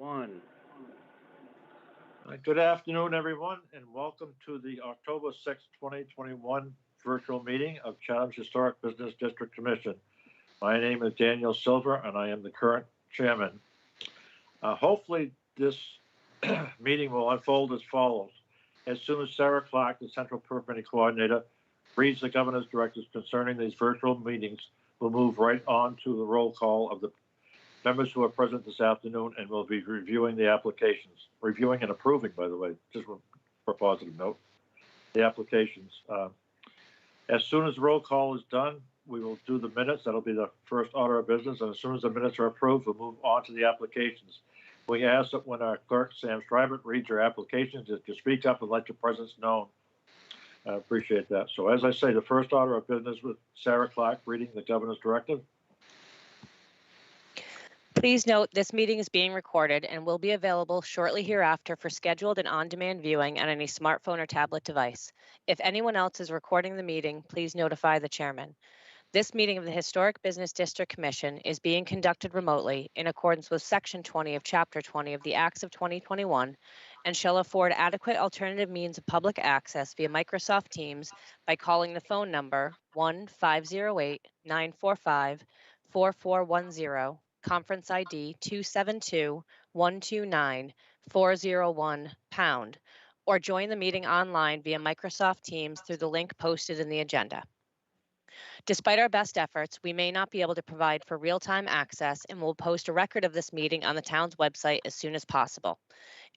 One. Good afternoon, everyone, and welcome to the October 6, 2021 virtual meeting of Chatham's Historic Business District Commission. My name is Daniel Silver, and I am the current chairman. Hopefully, this meeting will unfold as follows. As soon as Sarah Clark, the Central Permitting Coordinator, reads the governor's directives concerning these virtual meetings, we'll move right on to the roll call of the members who are present this afternoon, and we'll be reviewing the applications. Reviewing and approving, by the way, just for a positive note, the applications. As soon as the roll call is done, we will do the minutes. That'll be the first order of business. And as soon as the minutes are approved, we'll move on to the applications. We ask that when our clerk, Sam Strybert, reads your applications, that you speak up and let your presence known. I appreciate that. So as I say, the first order of business with Sarah Clark reading the governor's directive. Please note this meeting is being recorded and will be available shortly hereafter for scheduled and on-demand viewing on any smartphone or tablet device. If anyone else is recording the meeting, please notify the chairman. This meeting of the Historic Business District Commission is being conducted remotely in accordance with Section 20 of Chapter 20 of the Acts of 2021 and shall afford adequate alternative means of public access via Microsoft Teams by calling the phone number 1-508-945-4410, conference ID 272-129-401#, or join the meeting online via Microsoft Teams through the link posted in the agenda. Despite our best efforts, we may not be able to provide for real-time access and will post a record of this meeting on the town's website as soon as possible.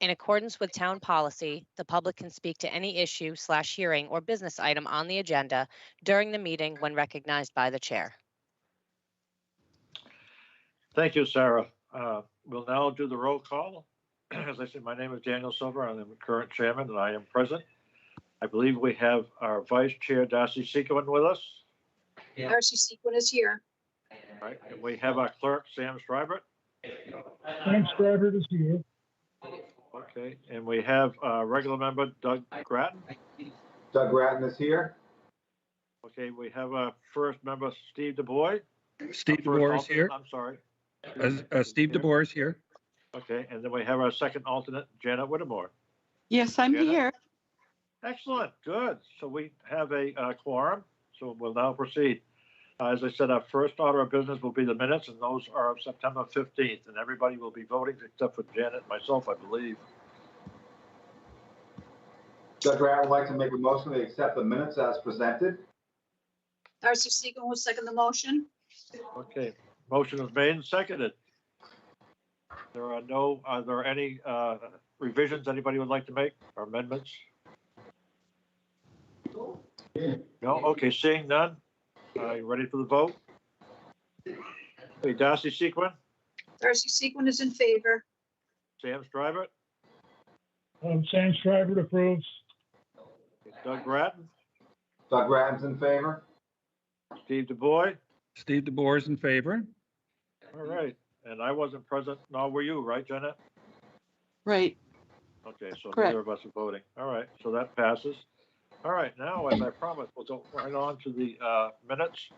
In accordance with town policy, the public can speak to any issue/hearing or business item on the agenda during the meeting when recognized by the chair. Thank you, Sarah. We'll now do the roll call. As I said, my name is Daniel Silver. I'm the current chairman, and I am present. I believe we have our vice chair, Darcy Sequin, with us. Yeah. Darcy Sequin is here. All right, and we have our clerk, Sam Strybert. Sam Strybert is here. Okay, and we have our regular member, Doug Grattan. Doug Grattan is here. Okay, we have our first member, Steve DuBois. Steve DuBois is here. I'm sorry. Steve DuBois is here. Okay, and then we have our second alternate, Janet Whittemore. Yes, I'm Janet? here. Excellent, good. So we have a quorum, so we'll now proceed. As I said, our first order of business will be the minutes, and those are of September 15th, and everybody will be voting except for Janet and myself, I believe. Doug Grattan would like to make a motion to accept the minutes as presented. Darcy Sequin will second the motion. Okay, motion is made and seconded. Are there any revisions anybody would like to make or amendments? No? Okay, seeing none. You ready for the vote? Okay, Darcy Sequin? Darcy Sequin is in favor. Sam Strybert? Sam Strybert approves. Doug Grattan? Doug Grattan's in favor. Steve DuBois? Steve DuBois is in favor. All right, and I wasn't present, nor were you, right, Janet? Right. Okay, so Correct. neither of us are voting. All right, so that passes. All right, now, as I promised, we'll go right on to the minutes.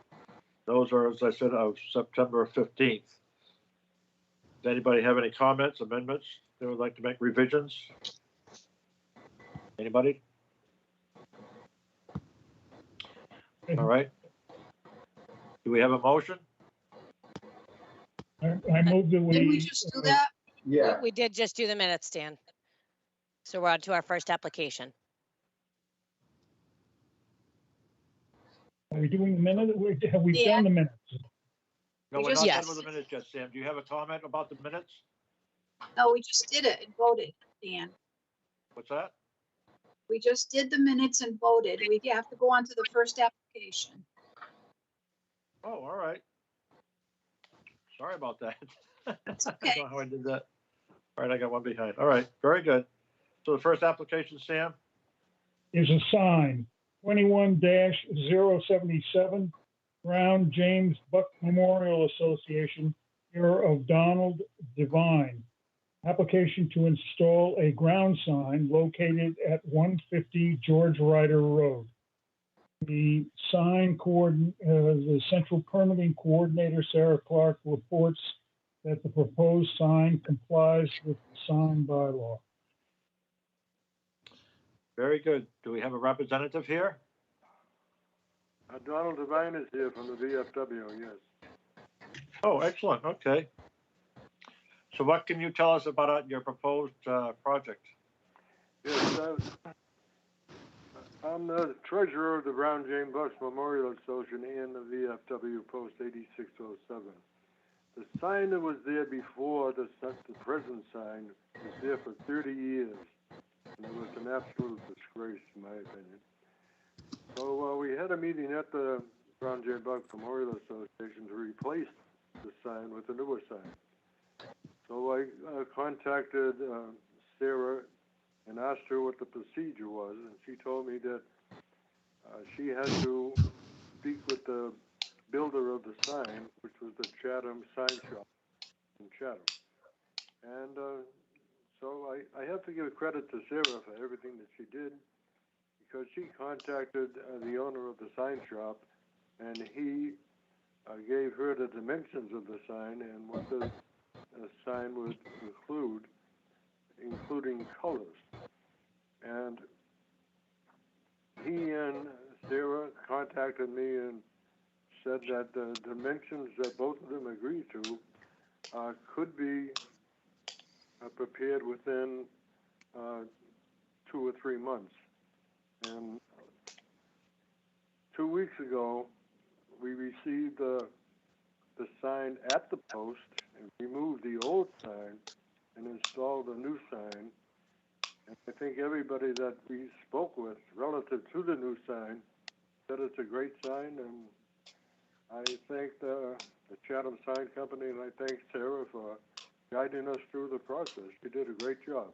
Those are, as I said, of September 15th. Does anybody have any comments, amendments they would like to make, revisions? Anybody? All right. Do we have a motion? I move that Didn't we we, just do that? Yeah. We did just do the minutes, Dan. So we're on to our first application. are we doing the minute? Have we Yeah. done the minutes? No, We we're just- not Yes. done with the minutes yet, Sam. Do you have a comment about the minutes? No, we just did it and voted, Dan. What's that? We just did the minutes and voted. We have to go on to the first application. Oh, all right. Sorry about that. That's I don't okay. know how I did that. All right, I got one behind. All right, very good. So the first application, Sam? Is a sign, 21-077, Brown James Buck Memorial Association, care of Donald Devine. Application to install a ground sign located at 150 George Ryder Road. The sign the Central Permitting Coordinator, Sarah Clark, reports that the proposed sign complies with the sign bylaw. Very good. Do we have a representative here? Donald Devine is here from the VFW, yes. Oh, excellent. Okay. So what can you tell us about your proposed project? Yes, I'm the treasurer of the Brown James Bucks Memorial Association and the VFW Post 8607. The sign that was there before the present sign was there for 30 years, and it was an absolute disgrace, in my opinion. So we had a meeting at the Brown James Bucks Memorial Association to replace the sign with a newer sign. So I contacted Sarah and asked her what the procedure was, and she told me that she had to speak with the builder of the sign, which was the Chatham sign shop in Chatham. And so I have to give credit to Sarah for everything that she did, because she contacted the owner of the sign shop, and he gave her the dimensions of the sign and what the sign would include, including colors. And he and Sarah contacted me and said that the dimensions that both of them agreed to could be prepared within 2 or 3 months. And 2 weeks ago, we received the sign at the post and removed the old sign and installed a new sign. And I think everybody that we spoke with relative to the new sign said it's a great sign, and I thank the Chatham Sign Company, and I thank Sarah for guiding us through the process. She did a great job.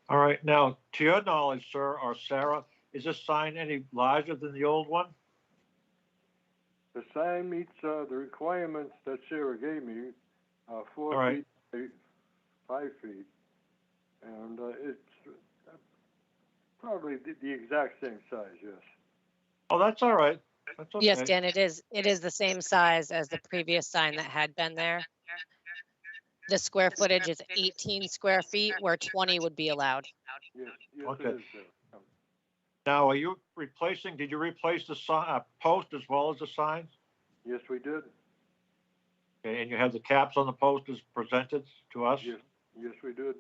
All right. Now, to your knowledge, sir, or Sarah, is this sign any larger than the old one? The sign meets the requirements that Sarah gave me, 4 right. feet, 5 feet, and it's probably the exact same size, yes. Oh, that's all right. That's okay. Yes, Dan, it is. It is the same size as the previous sign that had been there. The square footage is 18 square feet, where 20 would be allowed. Yes, Okay. it is, sir. Now, did you replace the post as well as the signs? Yes, we did. Okay, and you have the caps on the post as presented to us? Yes, we did.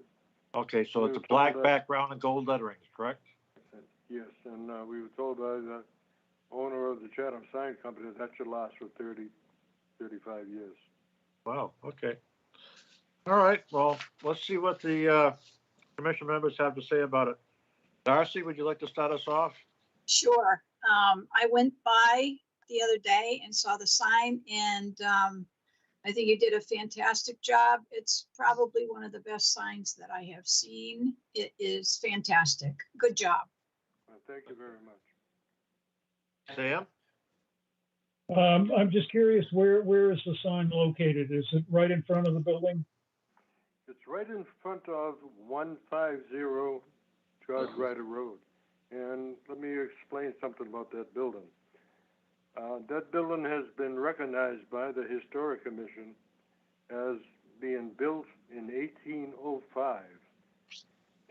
Okay, so We it's a were told black that- background and gold lettering, correct? Yes, and we were told by the owner of the Chatham Sign Company that should last for 30, 35 years. Wow, okay. All right, well, let's see what the commission members have to say about it. Darcy, would you like to start us off? Sure. I went by the other day and saw the sign, and I think you did a fantastic job. It's probably one of the best signs that I have seen. It is fantastic. Good job. Thank you very much. Sam? I'm just curious, where is the sign located? Is it right in front of the building? It's right in front of 150 George Ryder Road. And let me explain something about that building. That building has been recognized by the Historic Commission as being built in 1805.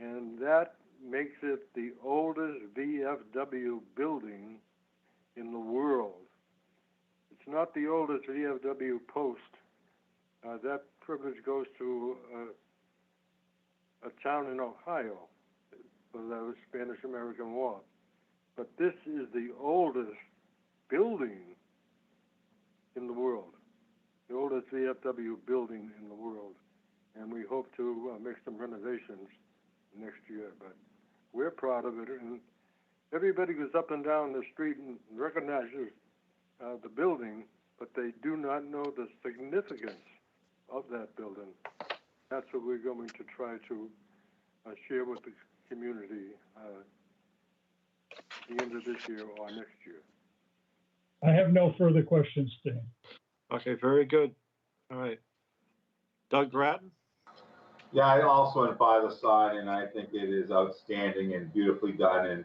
And that makes it the oldest VFW building in the world. It's not the oldest VFW post. That privilege goes to a town in Ohio for the Spanish-American War. But this is the oldest building in the world, the oldest VFW building in the world. And we hope to make some renovations next year. But we're proud of it. And everybody goes up and down the street and recognizes the building, but they do not know the significance of that building. That's what we're going to try to share with the community at the end of this year or next year. I have no further questions, Dan. Okay, very good. All right. Doug Grattan? Yeah, I also went by the sign, and I think it is outstanding and beautifully done and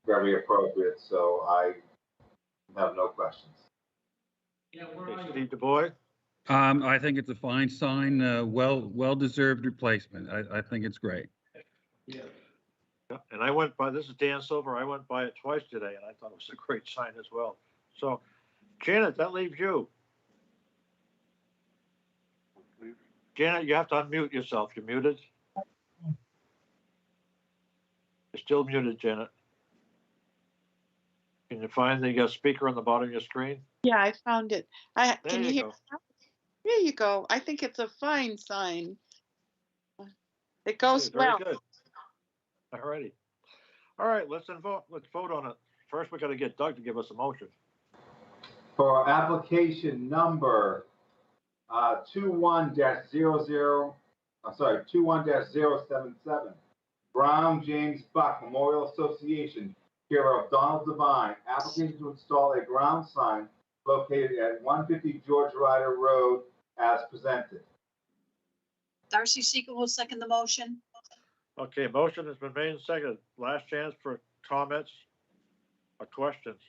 very appropriate, so I have no questions. Okay, Steve DuBois? I think it's a fine sign, well-deserved replacement. I think it's great. Yeah, and I went by, this is Dan Silver, I went by it twice today, and I thought it was a great sign as well. So, Janet, that leaves you. Janet, you have to unmute yourself. You're muted. You're still muted, Janet. Can you find the speaker on the bottom of your screen? Yeah, I found it. There Can you you hear? go. There you go. I think it's a fine sign. It goes Very well. good. All righty. All right, let's vote. Let's vote on it. First, we got to get Doug to give us a motion. For application number 21-077, Brown James Buck Memorial Association, care of Donald Devine, application to install a ground sign located at 150 George Ryder Road as presented. Darcy Seacole will second the motion. Okay, motion has been made and seconded. Last chance for comments or questions.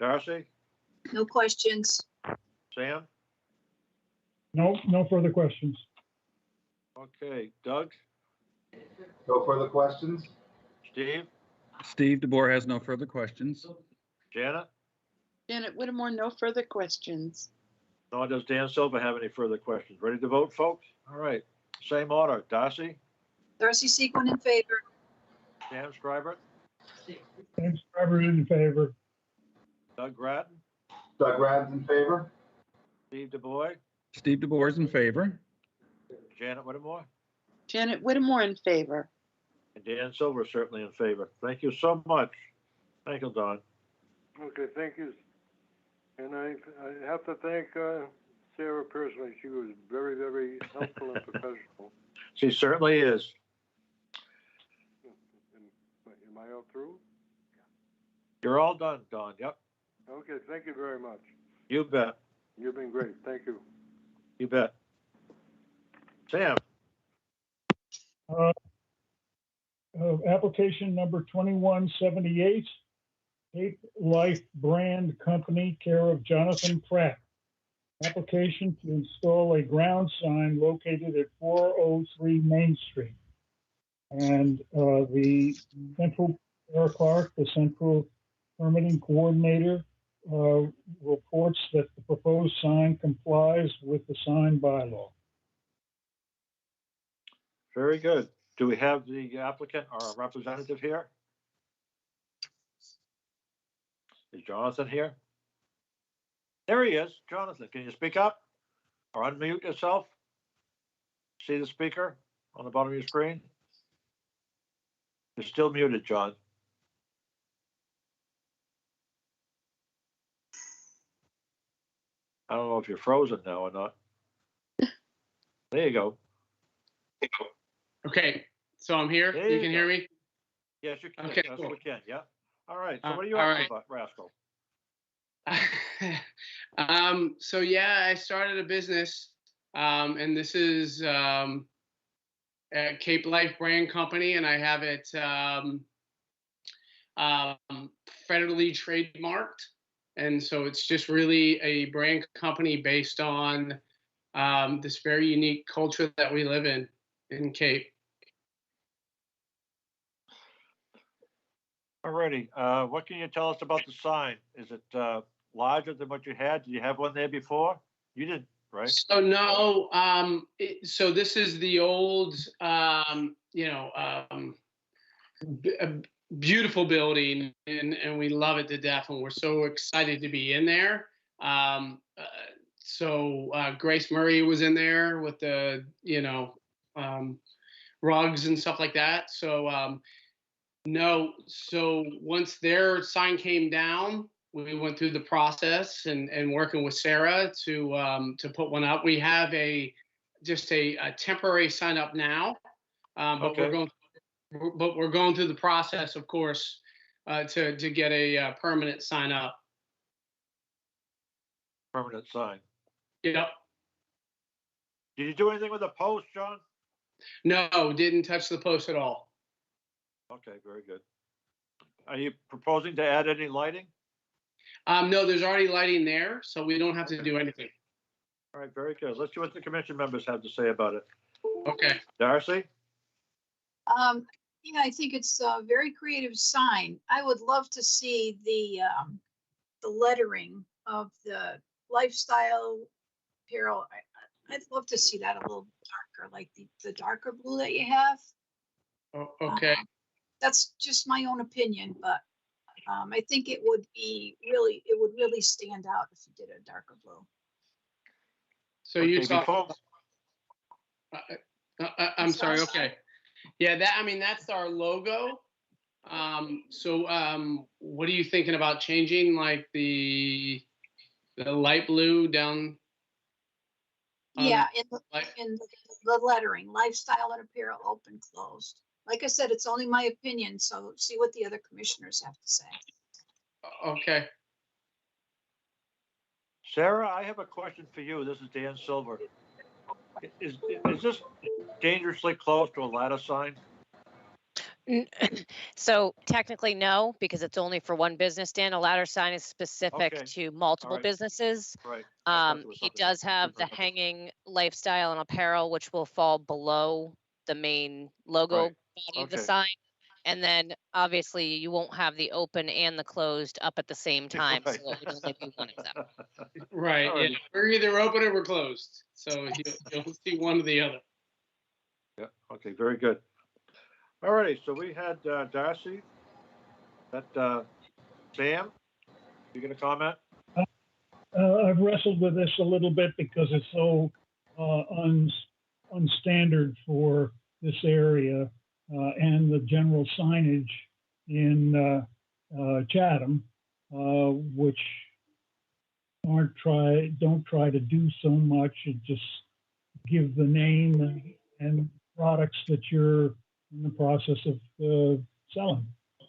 Darcy, No questions. Sam, No further questions. okay, Doug, No further questions? Steve, Steve DeBoer has no further questions. Janet, Janet Whittemore, no further questions. nor does Dan Silver have any further questions. Ready to vote, folks? All right, same order. Darcy, Darcy Seacole in favor. Sam Schreiber, James Schreiber in favor. Doug Grattan, Doug Rad's in favor? Steve DeBoer, Steve DeBoer is in favor. Janet Whittemore, Janet Whittemore in favor. and Dan Silver is certainly in favor. Thank you so much. Thank you, Don. Okay, thank you. And I have to thank Sarah personally. She was very, very helpful and professional. She certainly is. Am I all through? You're all done, Don. Yep, Okay, thank you very much. you bet. You've been great. Thank you. You bet. Sam, Application number 2178, Cape Life Brand Company, care of Jonathan Pratt. Application to install a ground sign located at 403 Main Street. And the central, Sarah Clark, the central permitting coordinator, reports that the proposed sign complies with the sign bylaw. very good. Do we have the applicant or representative here? Is Jonathan here? There he is. Jonathan, can you speak up or unmute yourself? See the speaker on the bottom of your screen? You're still muted, John. I don't know if you're frozen now or not. There you go. Okay, so I'm here. There You you can go. hear me? Yes, you can. Okay, Yes, cool. we can. Yeah. All right. So what are you all up right. to, Rascal? So yeah, I started a business, and this is a Cape Life Brand Company, and I have it federally trademarked, and so it's just really a brand company based on this very unique culture that we live in Cape. Alrighty. What can you tell us about the sign? Is it larger than what you had? Did you have one there before? You didn't, right? So no, so this is the old, beautiful building, and we love it to death, and we're so excited to be in there. So Grace Murray was in there with the, rugs and stuff like that. So no, so once their sign came down, we went through the process and working with Sarah to put one up. We have just a temporary sign up now, but Okay. we're going through the process, of course, to get a permanent sign up. Permanent sign. Yep. Did you do anything with the post, John? No, didn't touch the post at all. Okay, very good. Are you proposing to add any lighting? No, there's already lighting there, so we don't have to Okay. do anything. All right, very good. Let's see what the commission members have to say about it. Okay. Darcy? Yeah, I think it's a very creative sign. I would love to see the lettering of the lifestyle apparel. I'd love to see that a little darker, like the darker blue that you have. Okay. That's just my own opinion, but I think it would really stand out if you did a darker blue. So you Okay, saw. before- I'm sorry. Okay. Yeah, that's our logo. What are you thinking about changing, like the light blue down? Yeah, in the lettering, lifestyle and apparel, open, closed. Like I said, it's only my opinion, so see what the other commissioners have to say. Okay. Sarah, I have a question for you. This is Dan Silver. Is this dangerously close to a ladder sign? So technically, no, because it's only for one business, Dan. A ladder sign is specific Okay. to multiple right. businesses. Right. I thought there was He something does have the different. hanging lifestyle and apparel, which will fall below the main logo Right. body of the Okay. sign. And then obviously you won't have the open and the closed up at the same time. Right. So it would only be one of them. Right. Alrighty. Yeah. We're either open or we're closed. So you'll see one or the other. Yeah, okay, very good. All righty, so we had Darcy. Sam, you gonna comment? I've wrestled with this a little bit because it's so unstandard for this area and the general signage in Chatham, which don't try to do so much and just give the name and products that you're in the process of selling,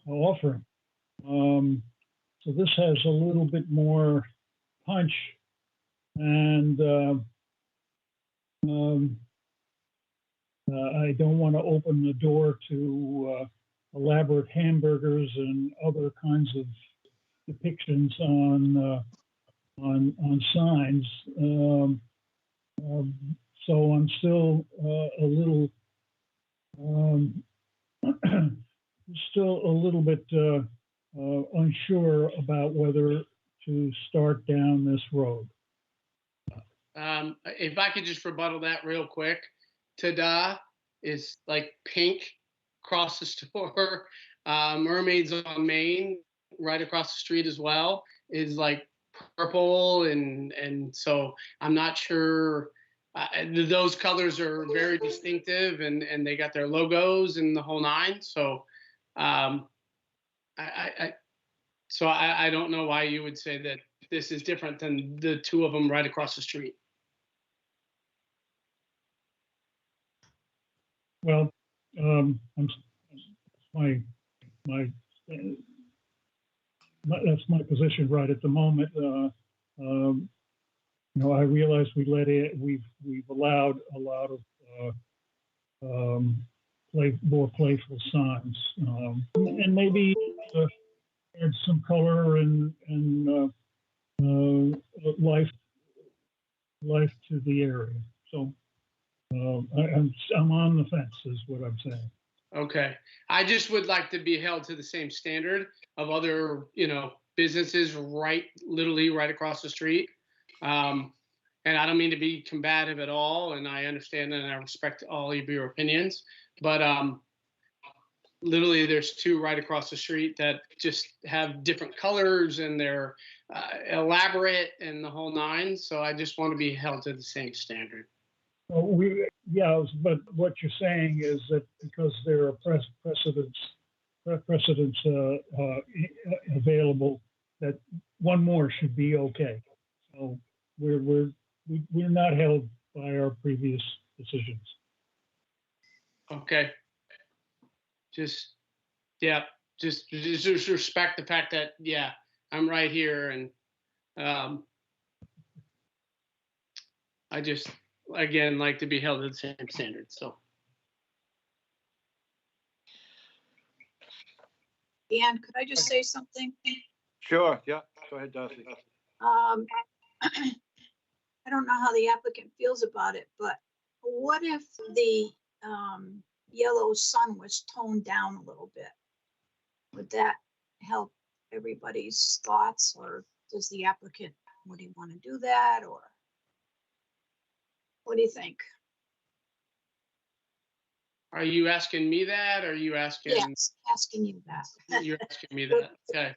offering. So this has a little bit more punch, and I don't want to open the door to elaborate hamburgers and other kinds of depictions on signs. So I'm still a little bit unsure about whether to start down this road. If I could just rebuttal that real quick, Ta-da is like pink across the store. Mermaids on Main, right across the street as well, is like purple, and so I'm not sure. Those colors are very distinctive, and they got their logos and the whole nine. So, I don't know why you would say that this is different than the two of them right across the street. Well, that's my position right at the moment. I realize we've allowed a lot of more playful signs, and maybe add some color and life to the area. So I'm on the fence, is what I'm saying. Okay. I just would like to be held to the same standard of other, businesses literally right across the street. And I don't mean to be combative at all, and I understand and I respect all of your opinions, but literally there's two right across the street that just have different colors and they're elaborate and the whole nine. So I just want to be held to the same standard. But what you're saying is that because there are precedents available, that one more should be okay. So we're not held by our previous decisions. Okay. Just respect the fact that, I'm right here, and I just, again, like to be held to the same standard, so. Dan, could I just say something? Sure, yeah, go ahead, Darcy. I I don't know how the applicant feels about it, but what if the yellow sun was toned down a little bit? Would that help everybody's thoughts, or does the applicant, would he want to do that, or what do you think? Are you asking me that, or are you asking? Yes, asking you that. You're asking me that. Okay.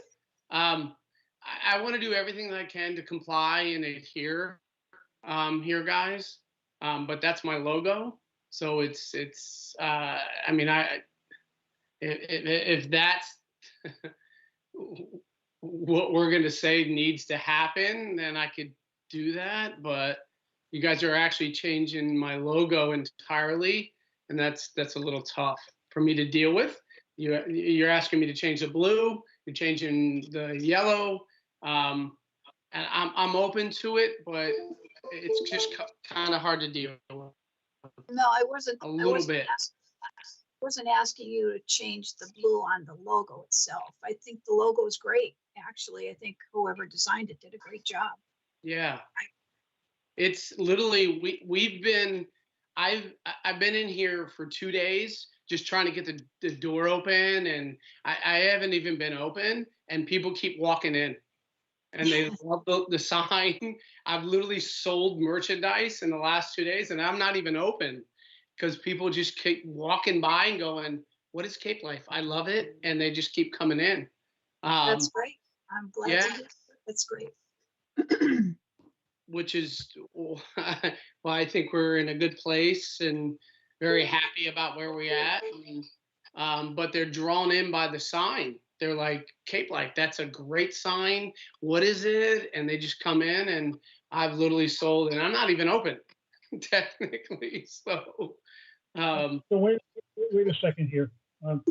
I want to do everything that I can to comply and adhere here, guys. But that's my logo. So I mean, if that's what we're going to say needs to happen, then I could do that. But you guys are actually changing my logo entirely, and that's a little tough for me to deal with. You're asking me to change the blue, you're changing the yellow, and I'm open to it, but it's just kind of hard to deal with. No, I wasn't. A little bit. Wasn't asking you to change the blue on the logo itself. I think the logo is great. Actually, I think whoever designed it did a great job. Yeah. It's literally I've been in here for 2 days just trying to get the door open, and I haven't even been open, and people keep walking in and they love the sign. I've literally sold merchandise in the last 2 days, and I'm not even open because people just keep walking by and going, "What is Cape Life? I love it," and they just keep coming in. That's great. I'm glad yeah. to hear. That's great. Which is, well, I think we're in a good place and very happy about where we're at. And, but they're drawn in by the sign. They're like, Cape Life, that's a great sign. What is it? And they just come in, and I've literally sold, and I'm not even open, technically. So, So wait a second here.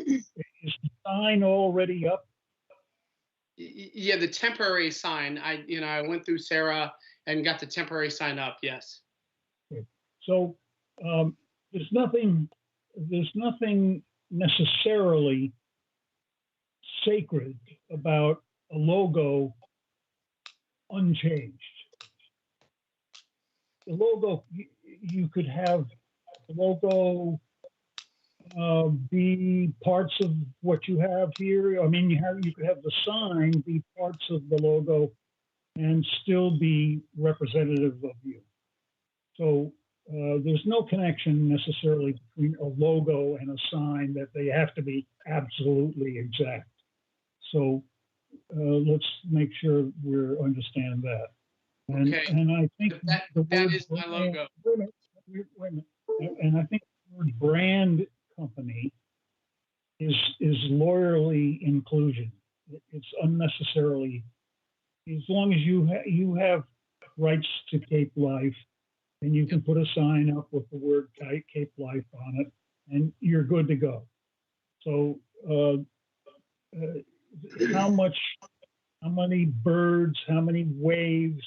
Is the sign already up? yeah, the temporary sign. I went through Sarah and got the temporary sign up. Yes. Okay. So there's nothing necessarily sacred about a logo unchanged. The logo, you could have the logo be parts of what you have here. I mean, you could have the sign be parts of the logo and still be representative of you. So there's no connection necessarily between a logo and a sign, that they have to be absolutely exact. So let's make sure we understand that. And, okay. and I think that is my logo. Wait a minute. And I think the word brand company is lawyerly inclusion. It's unnecessarily, as long as you have rights to Cape Life, and you can put a sign up with the word Cape Life on it, and you're good to go. So how many birds, how many waves,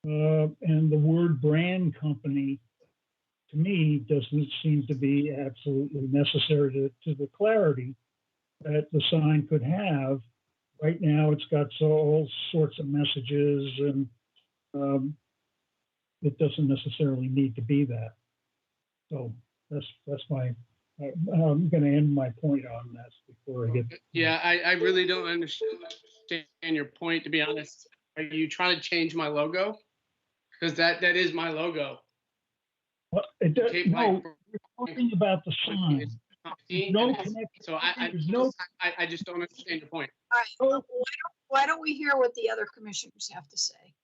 and the word brand company, to me, doesn't seem to be absolutely necessary to the clarity that the sign could have. Right now, it's got all sorts of messages, and it doesn't necessarily need to be that. So that's my. I'm going to end my point on this before I get. Yeah, I really don't understand your point, to be honest. Are you trying to change my logo? Because that is my logo. Well, no, we're talking about the sign. No connection. So I just don't understand your point. All right. Why don't we hear what the other commissioners have to say?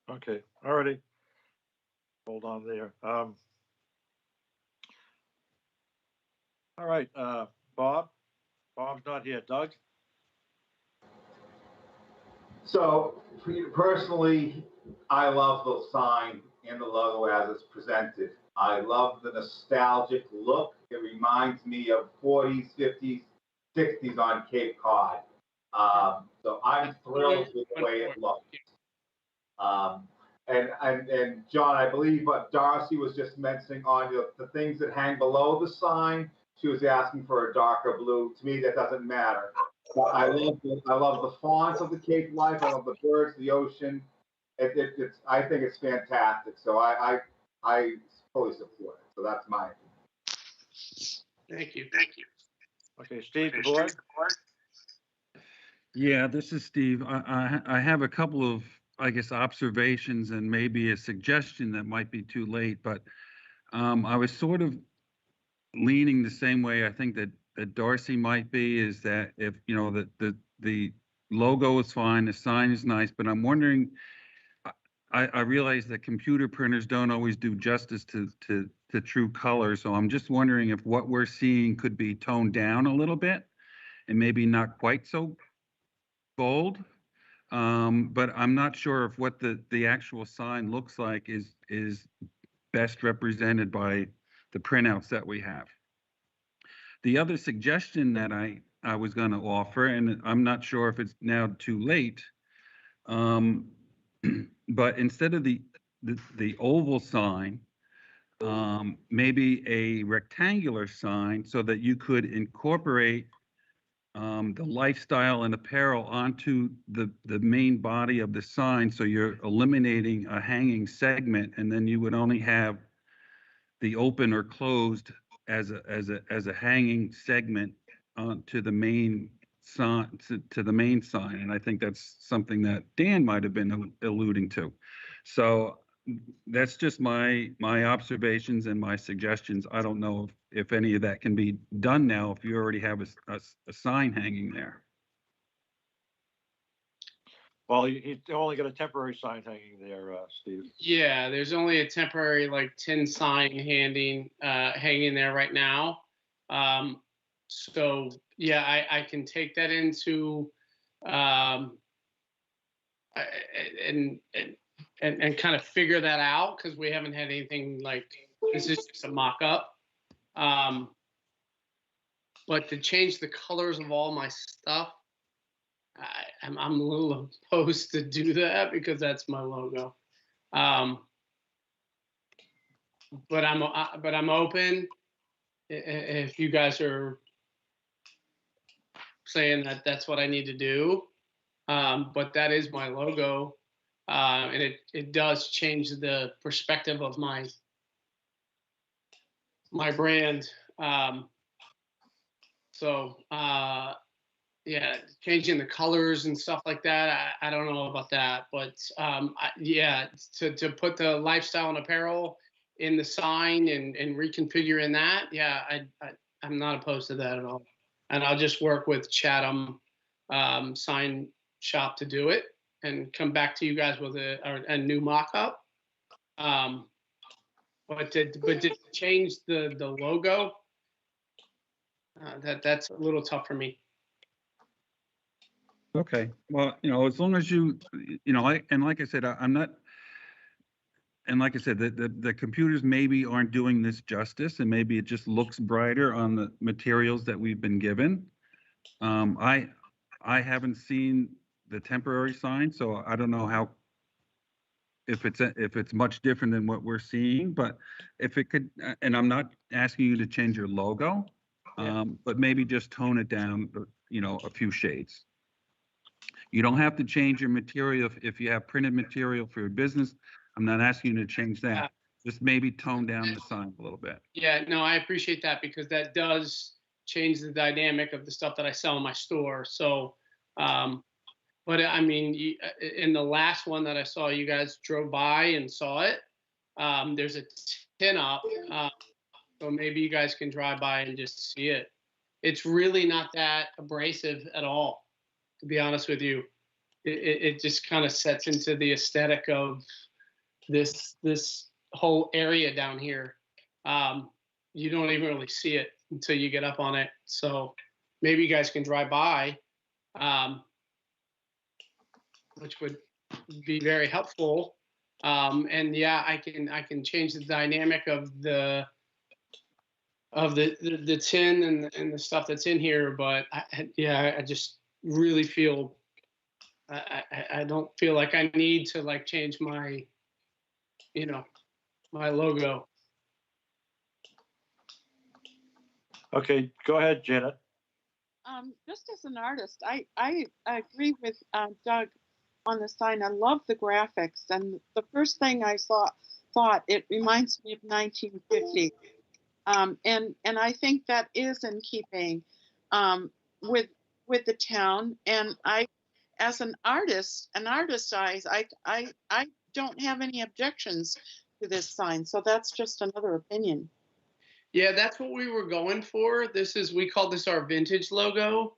Okay, already. Hold on there. All right, Bob. Bob's not here. Doug? So personally, I love the sign and the logo as it's presented. I love the nostalgic look. It reminds me of 40s, 50s, 60s on Cape Cod. So I'm thrilled with the way it looks. And John, I believe what Darcy was just mentioning on the things that hang below the sign, she was asking for a darker blue. To me, that doesn't matter. But I love the font of the Cape Life. I love the birds, the ocean. It's I think it's fantastic. So I fully support it. So that's my opinion. Thank you. Okay, Steve, the board? Yeah, this is Steve. I have a couple of, I guess, observations and maybe a suggestion that might be too late, but I was sort of leaning the same way I think that Darcy might be, is that if, you know, the logo is fine, the sign is nice, but I'm wondering, I realize that computer printers don't always do justice to true color, so I'm just wondering if what we're seeing could be toned down a little bit and maybe not quite so bold. But I'm not sure if what the actual sign looks like is best represented by the printouts that we have. The other suggestion that I was going to offer, and I'm not sure if it's now too late, but instead of the oval sign, maybe a rectangular sign so that you could incorporate the lifestyle and apparel onto the main body of the sign, so you're eliminating a hanging segment, and then you would only have the open or closed as a hanging segment to the main sign, to the main sign. And I think that's something that Dan might have been alluding to. So that's just my observations and my suggestions. I don't know if any of that can be done now if you already have a sign hanging there. Well, you only got a temporary sign hanging there, Steve. Yeah, there's only a temporary like tin sign hanging there right now. So yeah, I can take that into and kind of figure that out, because we haven't had anything like this. Is just a mock-up. But to change the colors of all my stuff, I'm a little opposed to do that because that's my logo. But I'm open if you guys are saying that that's what I need to do. But that is my logo, and it does change the perspective of my brand. So yeah, changing the colors and stuff like that, I don't know about that, but yeah, to put the lifestyle and apparel in the sign and reconfiguring that, yeah, I'm not opposed to that at all. And I'll just work with Chatham sign shop to do it and come back to you guys with a new mock-up. But to change the logo, that's a little tough for me. Okay, well, you know, as long as you know, like I said, I'm not, and like I said, the computers maybe aren't doing this justice, and maybe it just looks brighter on the materials that we've been given. I haven't seen the temporary sign, so I don't know how, if it's much different than what we're seeing, but if it could, and I'm not asking you to change your logo, but maybe just tone it down, you know, a few shades. You don't have to change your material if you have printed material for your business. I'm not asking you to change that. Yeah. Just maybe tone down the sign a little bit. Yeah, no, I appreciate that, because that does change the dynamic of the stuff that I sell in my store. So, but I mean, in the last one that I saw, you guys drove by and saw it. There's a tin up, so maybe you guys can drive by and just see it. It's really not that abrasive at all, to be honest with you. It just kind of sets into the aesthetic of this whole area down here. You don't even really see it until you get up on it. So maybe you guys can drive by, which would be very helpful. And yeah, I can change the dynamic of the tin and the stuff that's in here. But I just really feel I don't feel like I need to like change my, you know, my logo. Okay, go ahead, Janet. Just as an artist, I agree with Doug. on the sign. I love the graphics, and the first thing I thought it reminds me of 1950, and I think that is in keeping with the town. And I, as an artist, I don't have any objections to this sign. So that's just another opinion. Yeah, that's what we were going for. We call this our vintage logo.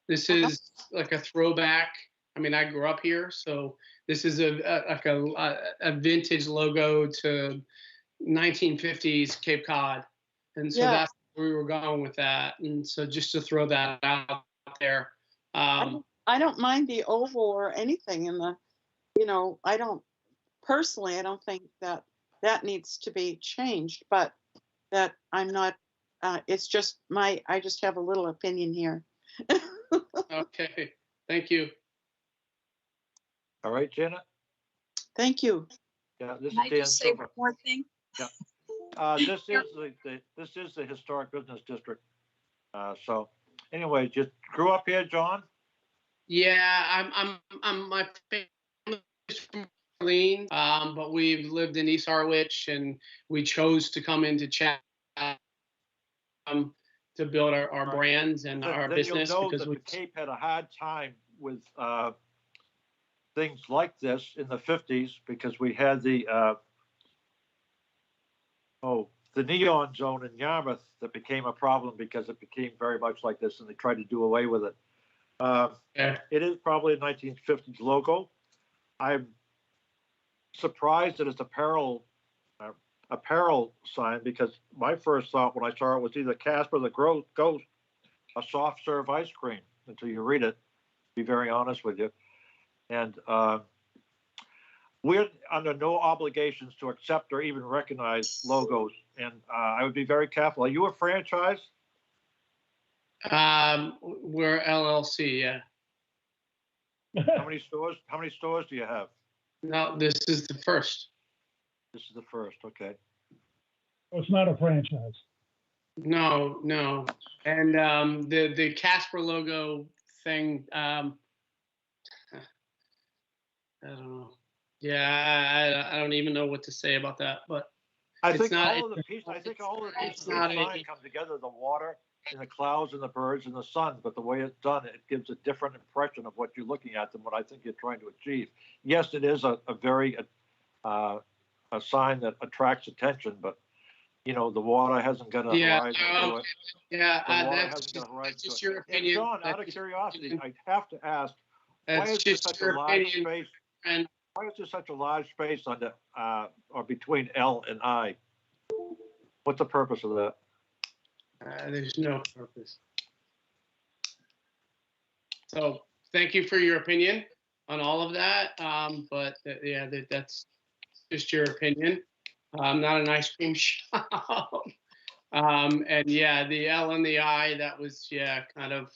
This is like a throwback. I mean, I grew up here, so this is a vintage logo to 1950s Cape Cod. And so that's where we were going with that. And so just to throw that out there. I don't mind the oval or anything in the, I don't think that needs to be changed, but that I'm not, it's just I just have a little opinion here. Okay, thank you. All right, Janet? Thank you. Yeah, this Can I is Dan just say one Silver. more thing? This is the historic business district. So anyway, just grew up here, John? Yeah, I'm my family's from Orleans, but we've lived in East Harwich, and we chose to come into Chatham to build our brands and our business. You'll know because that the Cape had a hard time with things like this in the 50s because we had the neon zone in Yarmouth that became a problem because it became very much like this, and they tried to do away with it. It is probably a 1950s logo. I'm surprised that it's apparel sign, because my first thought when I saw it was either Casper the Ghost, a soft serve ice cream, until you read it, to be very honest with you. And we're under no obligations to accept or even recognize logos. And I would be very careful. Are you a franchise? We're LLC, yeah. How many stores do you have? No, this is the first. This is the first, okay. So it's not a franchise. No. And the Casper logo thing, I don't know. Yeah, I don't even know what to say about that, but I think all of the pieces of the sign come together, the water and the clouds and the birds and the sun, but the way it's done, it gives a different impression of what you're looking at than what I think you're trying to achieve. Yes, it is a very a sign that attracts attention, but the water hasn't got a horizon to it. Yeah, that's just your opinion. And John, out of curiosity, I have to ask, why is there such a large space? And why is there such a large space under or between L and I? What's the purpose of that? There's no purpose. So thank you for your opinion on all of that. But yeah, that's just your opinion. I'm not an ice cream shop. And yeah, the L and the I, that was, kind of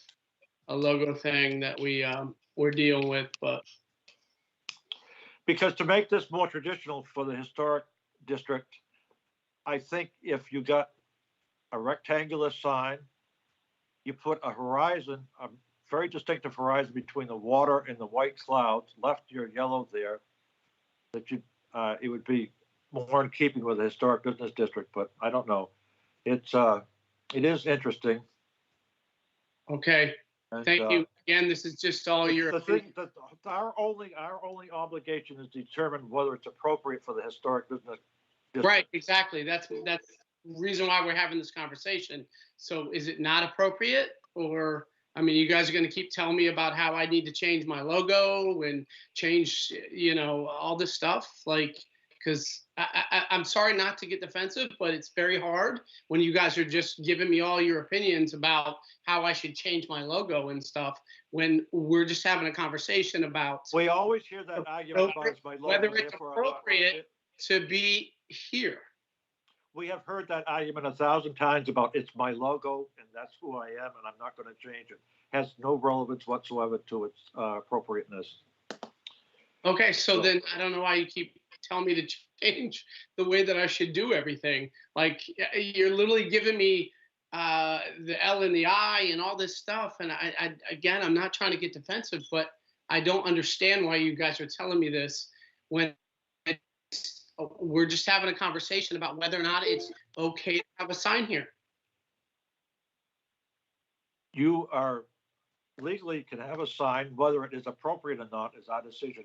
a logo thing that we're dealing with, but. Because to make this more traditional for the historic district, I think if you got a rectangular sign, you put a horizon, a very distinctive horizon between the water and the white clouds, left your yellow there, that it would be more in keeping with the historic business district. But I don't know. It is interesting. Okay. And, thank you again. This is just all your. The thing that our only obligation is to determine whether it's appropriate for the historic business district. Right. Exactly. That's the reason why we're having this conversation. So, is it not appropriate, or I mean, you guys are going to keep telling me about how I need to change my logo and change, all this stuff, because I'm sorry not to get defensive, but it's very hard when you guys are just giving me all your opinions about how I should change my logo and stuff, when we're just having a conversation about. We always hear that argument about my logo. Whether it's appropriate to be here. We have heard that argument 1,000 times about it's my logo and that's who I am and I'm not going to change it. Has no relevance whatsoever to its appropriateness. Okay, so then I don't know why you keep telling me to change the way that I should do everything. Like, you're literally giving me the L and the I and all this stuff. And I again, I'm not trying to get defensive, but I don't understand why you guys are telling me this when we're just having a conversation about whether or not it's okay to have a sign here. You are legally can have a sign, whether it is appropriate or not is our decision.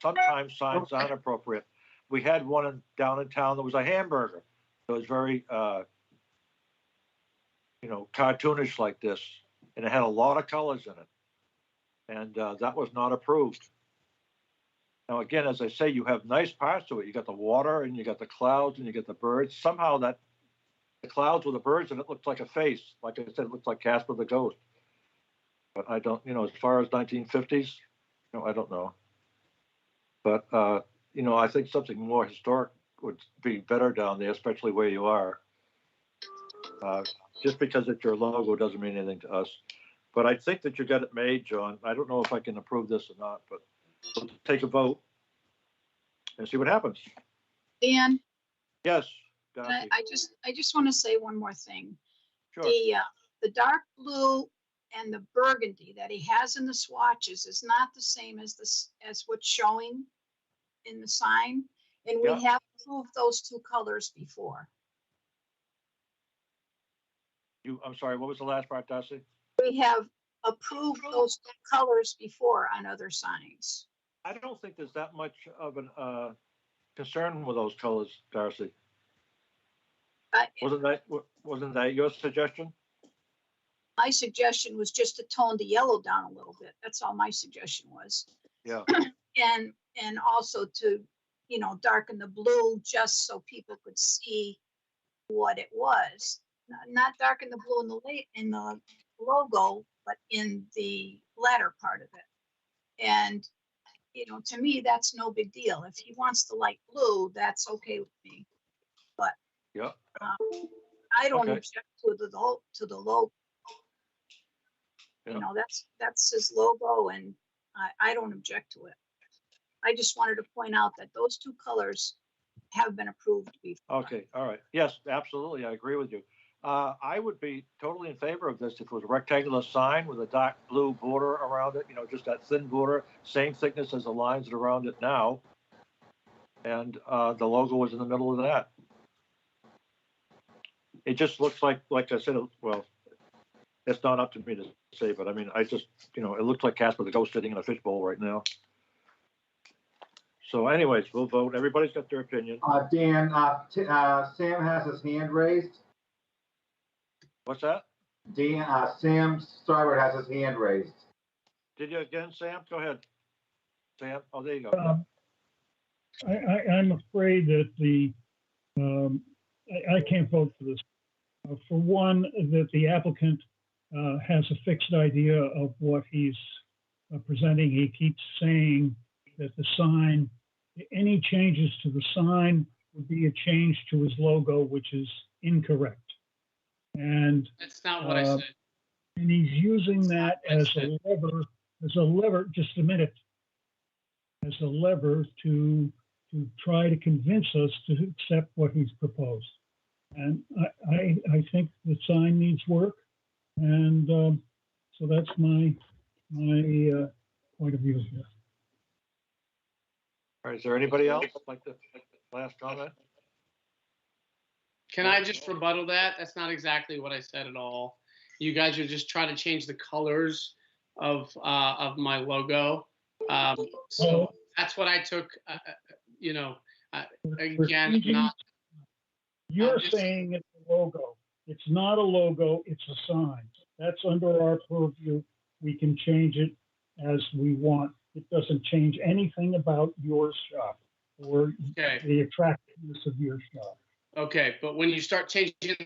Sometimes signs aren't appropriate. We had one down in town that was a hamburger. It was very, cartoonish like this, and it had a lot of colors in it, and that was not approved. Now, again, as I say, you have nice parts to it. You got the water, and you got the clouds, and you got the birds. Somehow the clouds with the birds, and it looked like a face. Like I said, it looked like Casper the Ghost. But I don't, as far as 1950s, I don't know. But, I think something more historic would be better down there, especially where you are. Just because it's your logo doesn't mean anything to us. But I think that you got it made, John. I don't know if I can approve this or not, but we'll take a vote and see what happens. Dan, Yes, I Darcy. I just want to say one more thing. Sure. The dark blue and the burgundy that he has in the swatches is not the same as what's showing in the sign. And we have approved those two colors before. I'm sorry, what was the last part, Darcy? We have approved those two colors before on other signs. I don't think there's that much of an concern with those colors, Darcy. Wasn't that your suggestion? My suggestion was just to tone the yellow down a little bit. That's all my suggestion was. Yeah. And also to, darken the blue just so people could see what it was. Not darken the blue in the logo, but in the latter part of it. And, to me, that's no big deal. If he wants the light blue, that's okay with me. But yeah, I don't object to the logo. Yeah. That's his logo, and I don't object to it. I just wanted to point out that those two colors have been approved before. Okay, all right. Yes, absolutely. I agree with you. I would be totally in favor of this if it was a rectangular sign with a dark blue border around it, just that thin border, same thickness as the lines that are around it now. And the logo was in the middle of that. It just looks like I said, well, it's not up to me to say, but I mean, it looks like Casper the Ghost sitting in a fishbowl right now. So anyways, we'll vote. Everybody's got their opinion. Dan, Sam has his hand raised. What's that? Dan, Sam Starbird has his hand raised. Did you again, Sam? Go ahead. Sam, oh, there you go. I'm afraid that I can't vote for this. For one, that the applicant has a fixed idea of what he's presenting. He keeps saying that the sign, any changes to the sign would be a change to his logo, which is incorrect. And that's not what I said. And he's using that as a lever, just a minute, as a lever to try to convince us to accept what he's proposed. And I think the sign needs work. And so that's my point of view here. All right, is there anybody else like the last comment? Can I just rebuttal that? That's not exactly what I said at all. You guys are just trying to change the colors of my logo. So that's what I took. Again, You're saying it's a logo. It's not a logo. It's a sign. That's under our purview. We can change it as we want. It doesn't change anything about your shop or the attractiveness of your shop. Okay, but when you start changing,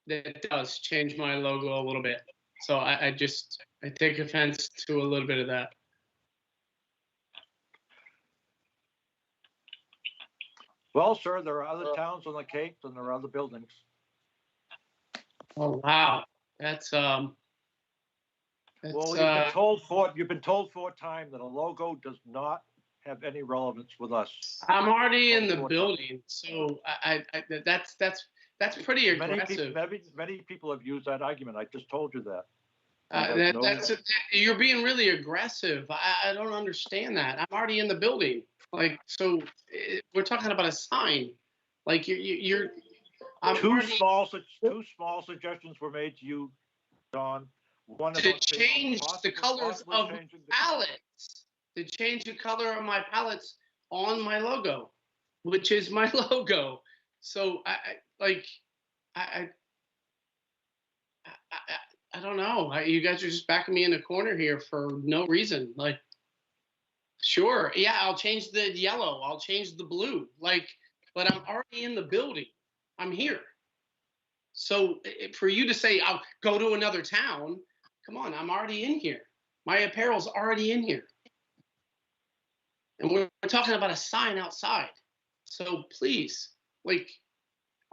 that does change my logo a little bit. So I take offense to a little bit of that. Well, sir, there are other towns on the Cape and there are other buildings. Oh wow, that's well, you've been told for a time that a logo does not have any relevance with us. I'm already in the building, so that's pretty aggressive. Many people have used that argument. I just told you that. You're being really aggressive. I don't understand that. I'm already in the building. Like, so we're talking about a sign. Like you're I'm Two already small suggestions were made to you, Don. One to about change the colors possibly of changing the palettes. To change the color of my palettes on my logo, which is my logo. So I I don't know. You guys are just backing me in a corner here for no reason. Like, sure, yeah, I'll change the yellow. I'll change the blue. Like, but I'm already in the building. I'm here. So for you to say I'll go to another town, come on, I'm already in here. My apparel's already in here. And we're talking about a sign outside. So please, like,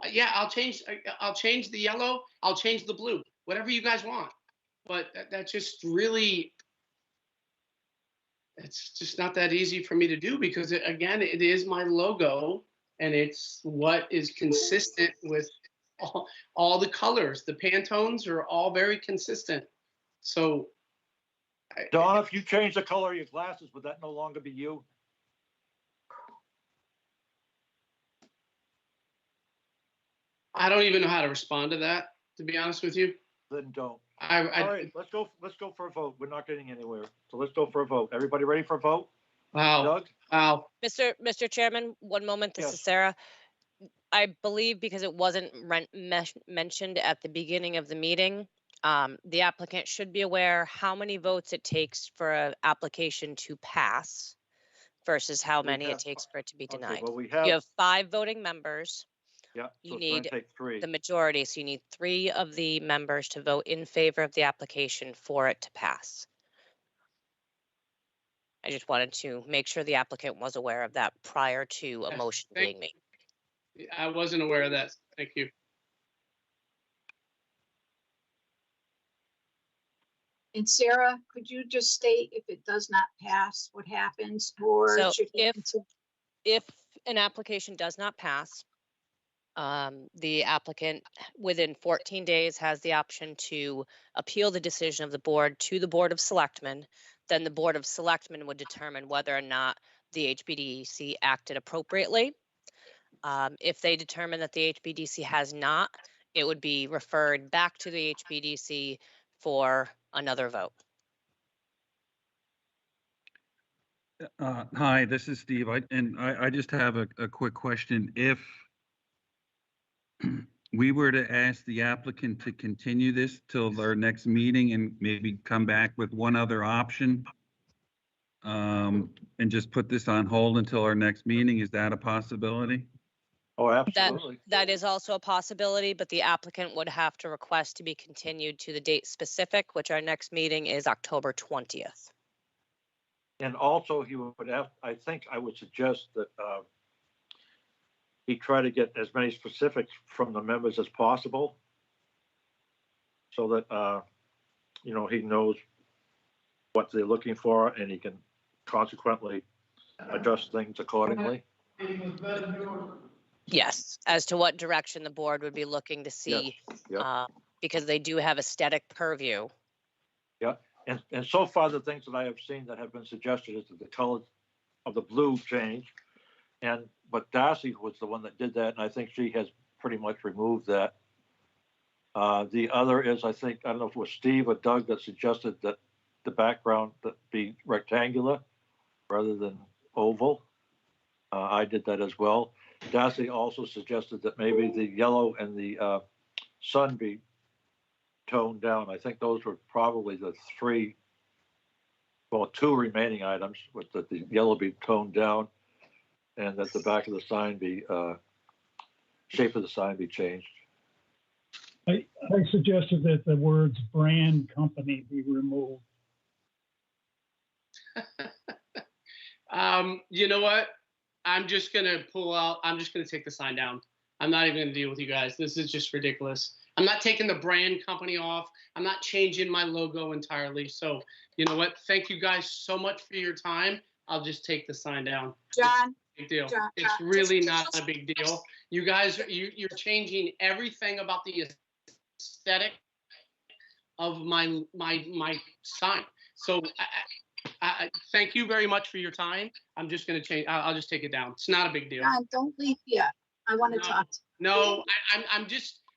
yeah, I'll change the yellow. I'll change the blue. Whatever you guys want. But that just really, it's just not that easy for me to do because again, it is my logo and it's what is consistent with all the colors. The Pantones are all very consistent. So, Don, if you change the color of your glasses, would that no longer be you? I don't even know how to respond to that, to be honest with you. Then don't. All right, let's go for a vote. We're not getting anywhere. So let's go for a vote. Everybody ready for a vote? Wow. Doug? Wow. Mr. Chairman, one moment. This Yes. is Sarah. I believe because it wasn't mentioned at the beginning of the meeting, the applicant should be aware how many votes it takes for an application to pass versus how many it takes for it to be denied. Well, You have 5 voting members. Yeah, You so it's going need to take 3. the majority, so you need 3 of the members to vote in favor of the application for it to pass. I just wanted to make sure the applicant was aware of that prior to a motion being made. I wasn't aware of that. Thank you. And Sarah, could you just state if it does not pass, what happens, or So should he if an application does not pass, the applicant within 14 days has the option to appeal the decision of the board to the Board of Selectmen. Then the Board of Selectmen would determine whether or not the HBDC acted appropriately. If they determine that the HBDC has not, it would be referred back to the HBDC for another vote. Hi, this is Steve. I just have a quick question. If we were to ask the applicant to continue this till our next meeting and maybe come back with one other option, and just put this on hold until our next meeting, is that a possibility? Oh, absolutely. That is also a possibility, but the applicant would have to request to be continued to the date specific, which our next meeting is October 20th. And also he would have, I think I would suggest that he try to get as many specifics from the members as possible so that, he knows what they're looking for and he can consequently adjust things accordingly. Yes, as to what direction the board would be looking to see, because they do have aesthetic purview. Yeah, and so far the things that I have seen that have been suggested is that the color of the blue change, but Darcy was the one that did that, and I think she has pretty much removed that. The other is, I don't know if it was Steve or Doug that suggested that the background that be rectangular rather than oval. I did that as well. Darcy also suggested that maybe the yellow and the sun be toned down. I think those were probably the 2 remaining items, with that the yellow be toned down and that the back of the sign be, shape of the sign be changed. I suggested that the words brand company be removed. You know what? I'm just going to take the sign down. I'm not even going to deal with you guys. This is just ridiculous. I'm not taking the brand company off. I'm not changing my logo entirely. So, you know what? Thank you guys so much for your time. I'll just take the sign down. John? Big deal. John, It's really not a big deal. You guys, you're changing everything about the aesthetic of my sign. So I thank you very much for your time. I'm just going to change. I'll just take it down. It's not a big deal. John, don't leave yet. I want to No, talk. No,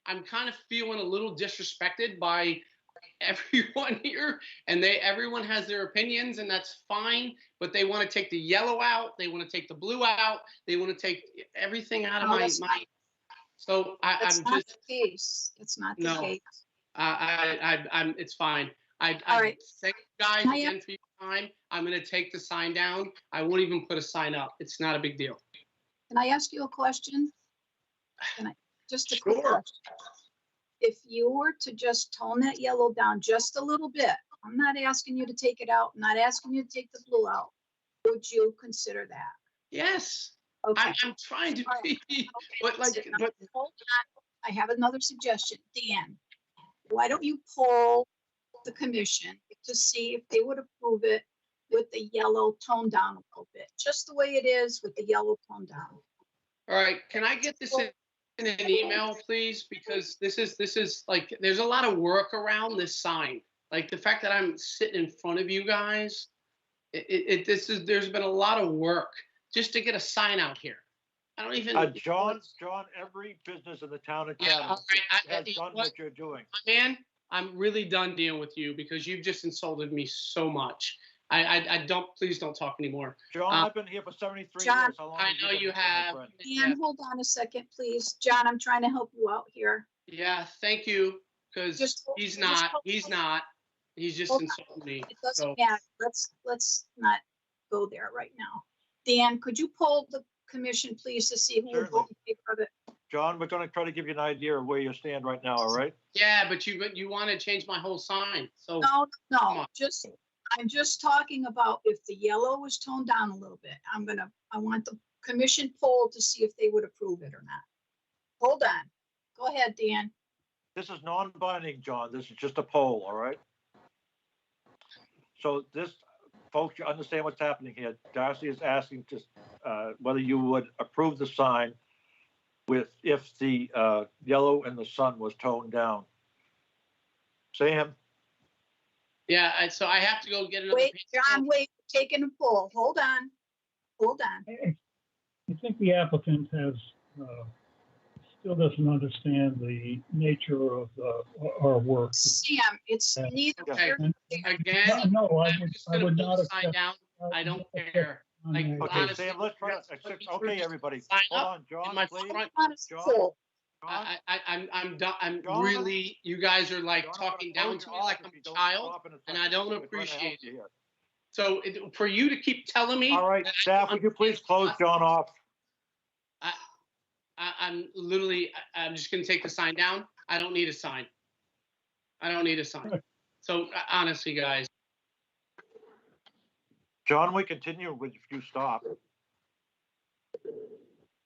I'm kind of feeling a little disrespected by everyone here, and everyone has their opinions, and that's fine, but they want to take the yellow out, they want to take the blue out, they want to take everything out of my so That's I'm not just the case. It's not the no. case. I'm it's fine. I All right. thank you guys Can I again for your time. I'm gonna take the sign down. I won't even put a sign up. It's not a big deal. Can I ask you a question? Just a quick Sure. question. If you were to just tone that yellow down just a little bit, I'm not asking you to take it out, I'm not asking you to take the blue out. Would you consider that? Yes. Okay. I'm trying to All right. be, Okay, but hold on. I have another suggestion. Dan, why don't you poll the commission to see if they would approve it with the yellow toned down a little bit, just the way it is with the yellow toned down. all right, can I get this in an email, please? Because this is like, there's a lot of work around this sign. Like the fact that I'm sitting in front of you guys, there's been a lot of work just to get a sign out here. I don't even. John, every business in the town of Yeah, Chatham all right, has done what you're doing. Man, I'm really done dealing with you because you've just insulted me so much. I don't, please don't talk anymore. John, I've been here for 73 John, years. How long I have know been you here, my have. friend? Yeah. Dan, hold on a second, please. John, I'm trying to help you out here. Yeah, thank you, because he's not just Hold on. insulting me. It doesn't So matter. Let's not go there right now. Dan, could you poll the commission, please, to see who would vote in favor of it? John, we're going to try to give you an idea of where you stand right now, all right? yeah, but you want to change my whole sign. So No, Come no, on. I'm just talking about if the yellow was toned down a little bit. I want the commission poll to see if they would approve it or not. Hold on. Go ahead, Dan. This is non-binding, John. This is just a poll, all right? So this, folks, you understand what's happening here. Darcy is asking to whether you would approve the sign if the yellow and the sun was toned down. Sam? yeah, so I have to go get another. Wait, John, wait, taking a poll. Hold on. Hold on. I think the applicant has, still doesn't understand the nature of our work. Sam, it's neither Okay. here nor there. Again, No, I'm just I gonna would pull not the sign accept. down. I don't care. Like, Okay, honestly, Sam, let's try to, okay, everybody. Sign Hold up on, John, my please. front. Honest John? poll. John? I'm done. I'm John? really. You guys are like John, I'm talking gonna down close to your me like office I'm if you a don't child, stop in a and second. I don't We're trying to help appreciate you it. here. So for you to keep telling me, All right, that I staff, don't would you please close John off? I'm literally. I'm just gonna take the sign down. I don't need a sign. I don't need a sign. So honestly, guys. John, we continue with if you stop.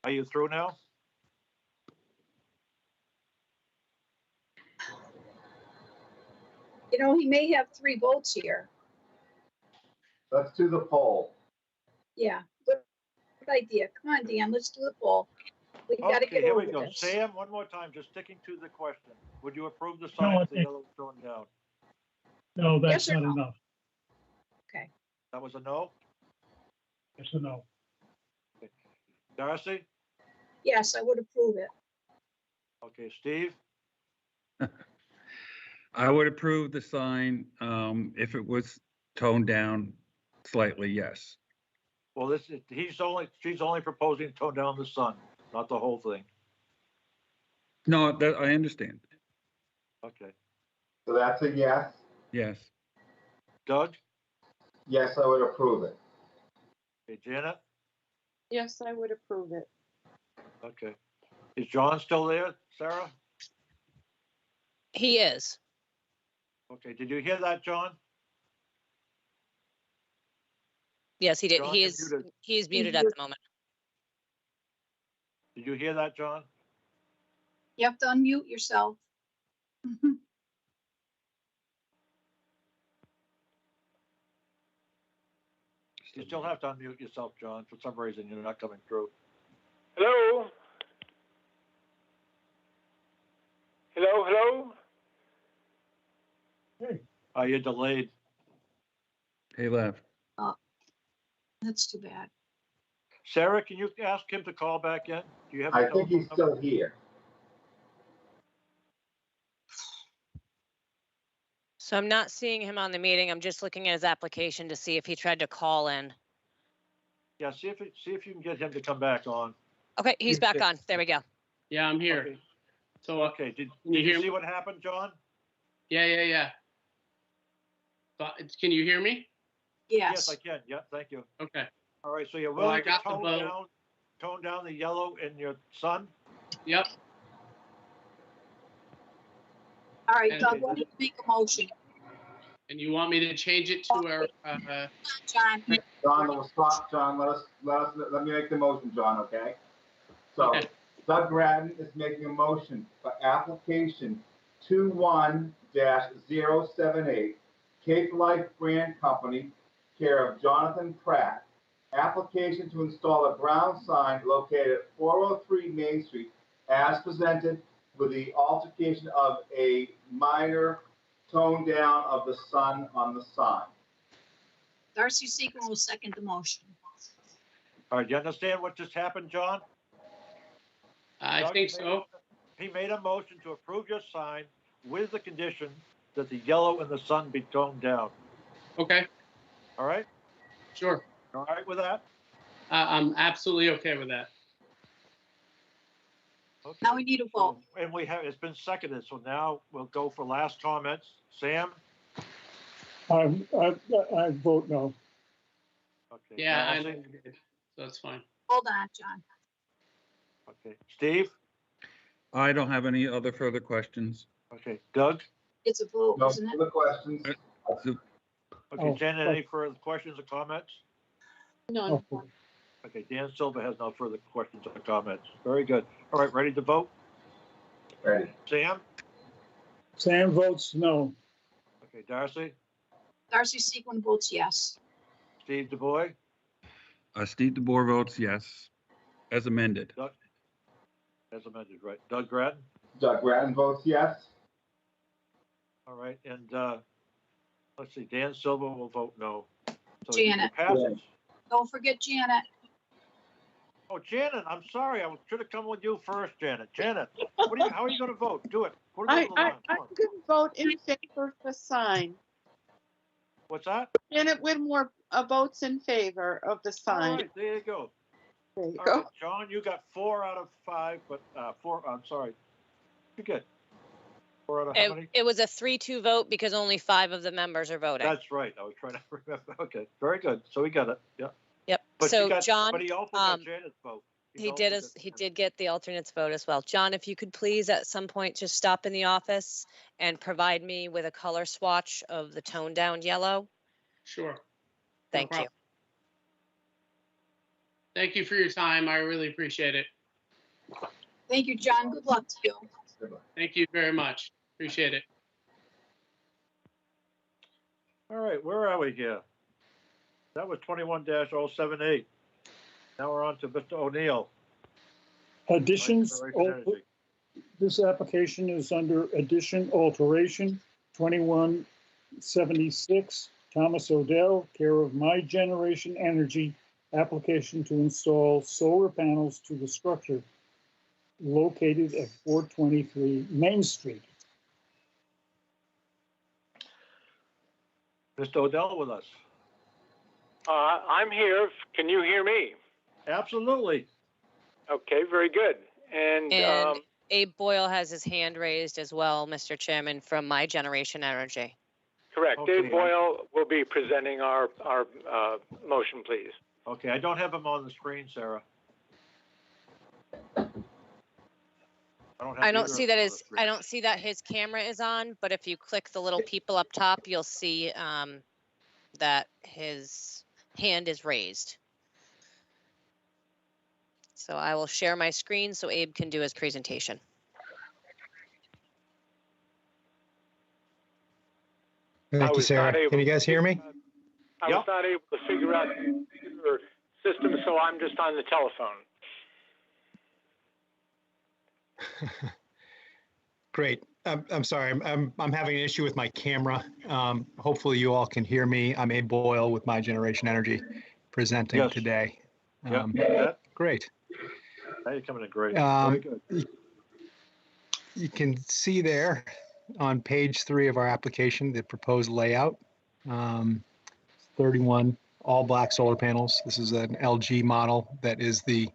Are you through now? You know, he may have 3 votes here. Let's do the poll. Yeah, good idea. Come on, Dan, let's do the poll. We gotta Okay, get here we over go. this. Sam, one more time, just sticking to the question. Would you approve the No, sign I if the think- yellow is thrown down? No, that's Yes or not no? enough. That was a no? Yes or no? Darcy? Yes, I would approve it. Okay, Steve? I would approve the sign, if it was toned down slightly, yes. Well, she's only proposing to tone down the sun, not the whole thing. No, that, I understand. Okay. So that's a yes. Yes. Doug? Yes, I would approve it. Okay, Janet? Yes, I would approve it. Okay. Is John still there, Sarah? He is. Okay, did you hear that, John? Yes, he did. John, He you're is, muted. he is muted at the moment. Did you hear that, John? You have to unmute yourself. You still have to unmute yourself, John. For some reason, you're not coming through. Hello? Hello, hello? You're delayed. He left. That's too bad. Sarah, can you ask him to call back in? Do you have? I his think he's telephone number? still here. So I'm not seeing him on the meeting. I'm just looking at his application to see if he tried to call in. Yeah, see if you can get him to come back on. Okay, he's back on. There we go. Yeah, I'm here. Okay. So, Okay. Did Can you you hear see me? what happened, John? yeah. But can you hear me? Yes, I Yes. can. Yeah, thank you. Okay. All right. So you're Well, I willing to got the vote. tone down the yellow in your sun? Yep. All right, And- Doug, why don't you make a motion? And you want me to change it to our, John, John, stop, John, let me make the motion, John, okay? So Okay. Doug Grattan is making a motion for application 21-078, Cape Life Brand Company, care of Jonathan Pratt. Application to install a ground sign located at 403 Main Street as presented with the altercation of a minor tone down of the sun on the sign. Darcy Sequin will second the motion. All right. You understand what just happened, John? I Doug think made- so. He made a motion to approve your sign with the condition that the yellow in the sun be toned down. Okay, All right? sure. All right with that? I'm absolutely okay with that. Okay. Now we need a vote. And it's been seconded, so now we'll go for last comments. Sam? I vote no. Okay. Yeah, I Darcy? know you did. So that's fine. Hold on, John. Okay. Steve? I don't have any other further questions. Okay. Doug? It's a vote, No isn't it? further questions. Okay. Oh, Janet, any further questions or comments? None. Okay. Okay. Dan Silva has no further questions or comments. Very good. All right. Ready to vote? Ready. Sam? Sam votes no. Okay. Darcy? Darcy Sequin votes yes. Steve DuBois? Steve DeBoer votes yes, as amended. Doug? As amended, right. Doug Grattan? Doug Grattan votes yes. All right. And let's see. Dan Silva will vote no. So Janet. it passes. Don't forget Janet. Oh, Janet, I'm sorry. I should have come with you first, Janet. Janet, how are you going to vote? Do it. Put it I, over the I, line. I'm Come on. going to vote in favor of the sign. What's that? Janet Whitmore votes in favor of the All sign. right, there you go. There you All go. right, John, you got 4 out of 5, but 4, I'm sorry. You get 4 out of how many? It was a 3-2 vote because only 5 of the members are voting. That's right. I was trying to remember. Okay, very good. So we got it. Yeah. Yep. But So you got, John, but he also got Janet's vote. he did get the alternates vote as well. John, if you could please at some point just stop in the office and provide me with a color swatch of the toned down yellow. Sure. Thank you. problem. Thank you for your time. I really appreciate it. Thank you, John. Good luck to you. Thank you very much. Appreciate it. All right, where are we here? That was 21-078. Now we're on to Mr. O'Neill. Additions, Generation Energy. this application is under addition alteration, 2176, Thomas Odell, care of My Generation Energy, application to install solar panels to the structure located at 423 Main Street. Mr. Odell with us. I'm here. Can you hear me? Absolutely. Okay, very good. And Abe Boyle has his hand raised as well, Mr. Chairman, from My Generation Energy. correct. Okay. Dave Boyle will be presenting our motion, please. Okay, I don't have him on the screen, Sarah. I don't see that his camera is on, but if you click the little people up top, you'll see that his hand is raised. So I will share my screen so Abe can do his presentation. Thank you, Sarah. Can you guys hear me? I was not able to figure out the system, so I'm just on the telephone. Great. I'm sorry. I'm having an issue with my camera. Hopefully you all can hear me. I'm Abe Boyle with My Generation Energy presenting Yes. today. Yep. Great. Now you're coming in great. Very good. You can see there on page 3 of our application, the proposed layout. 31 all black solar panels. This is an LG model that is the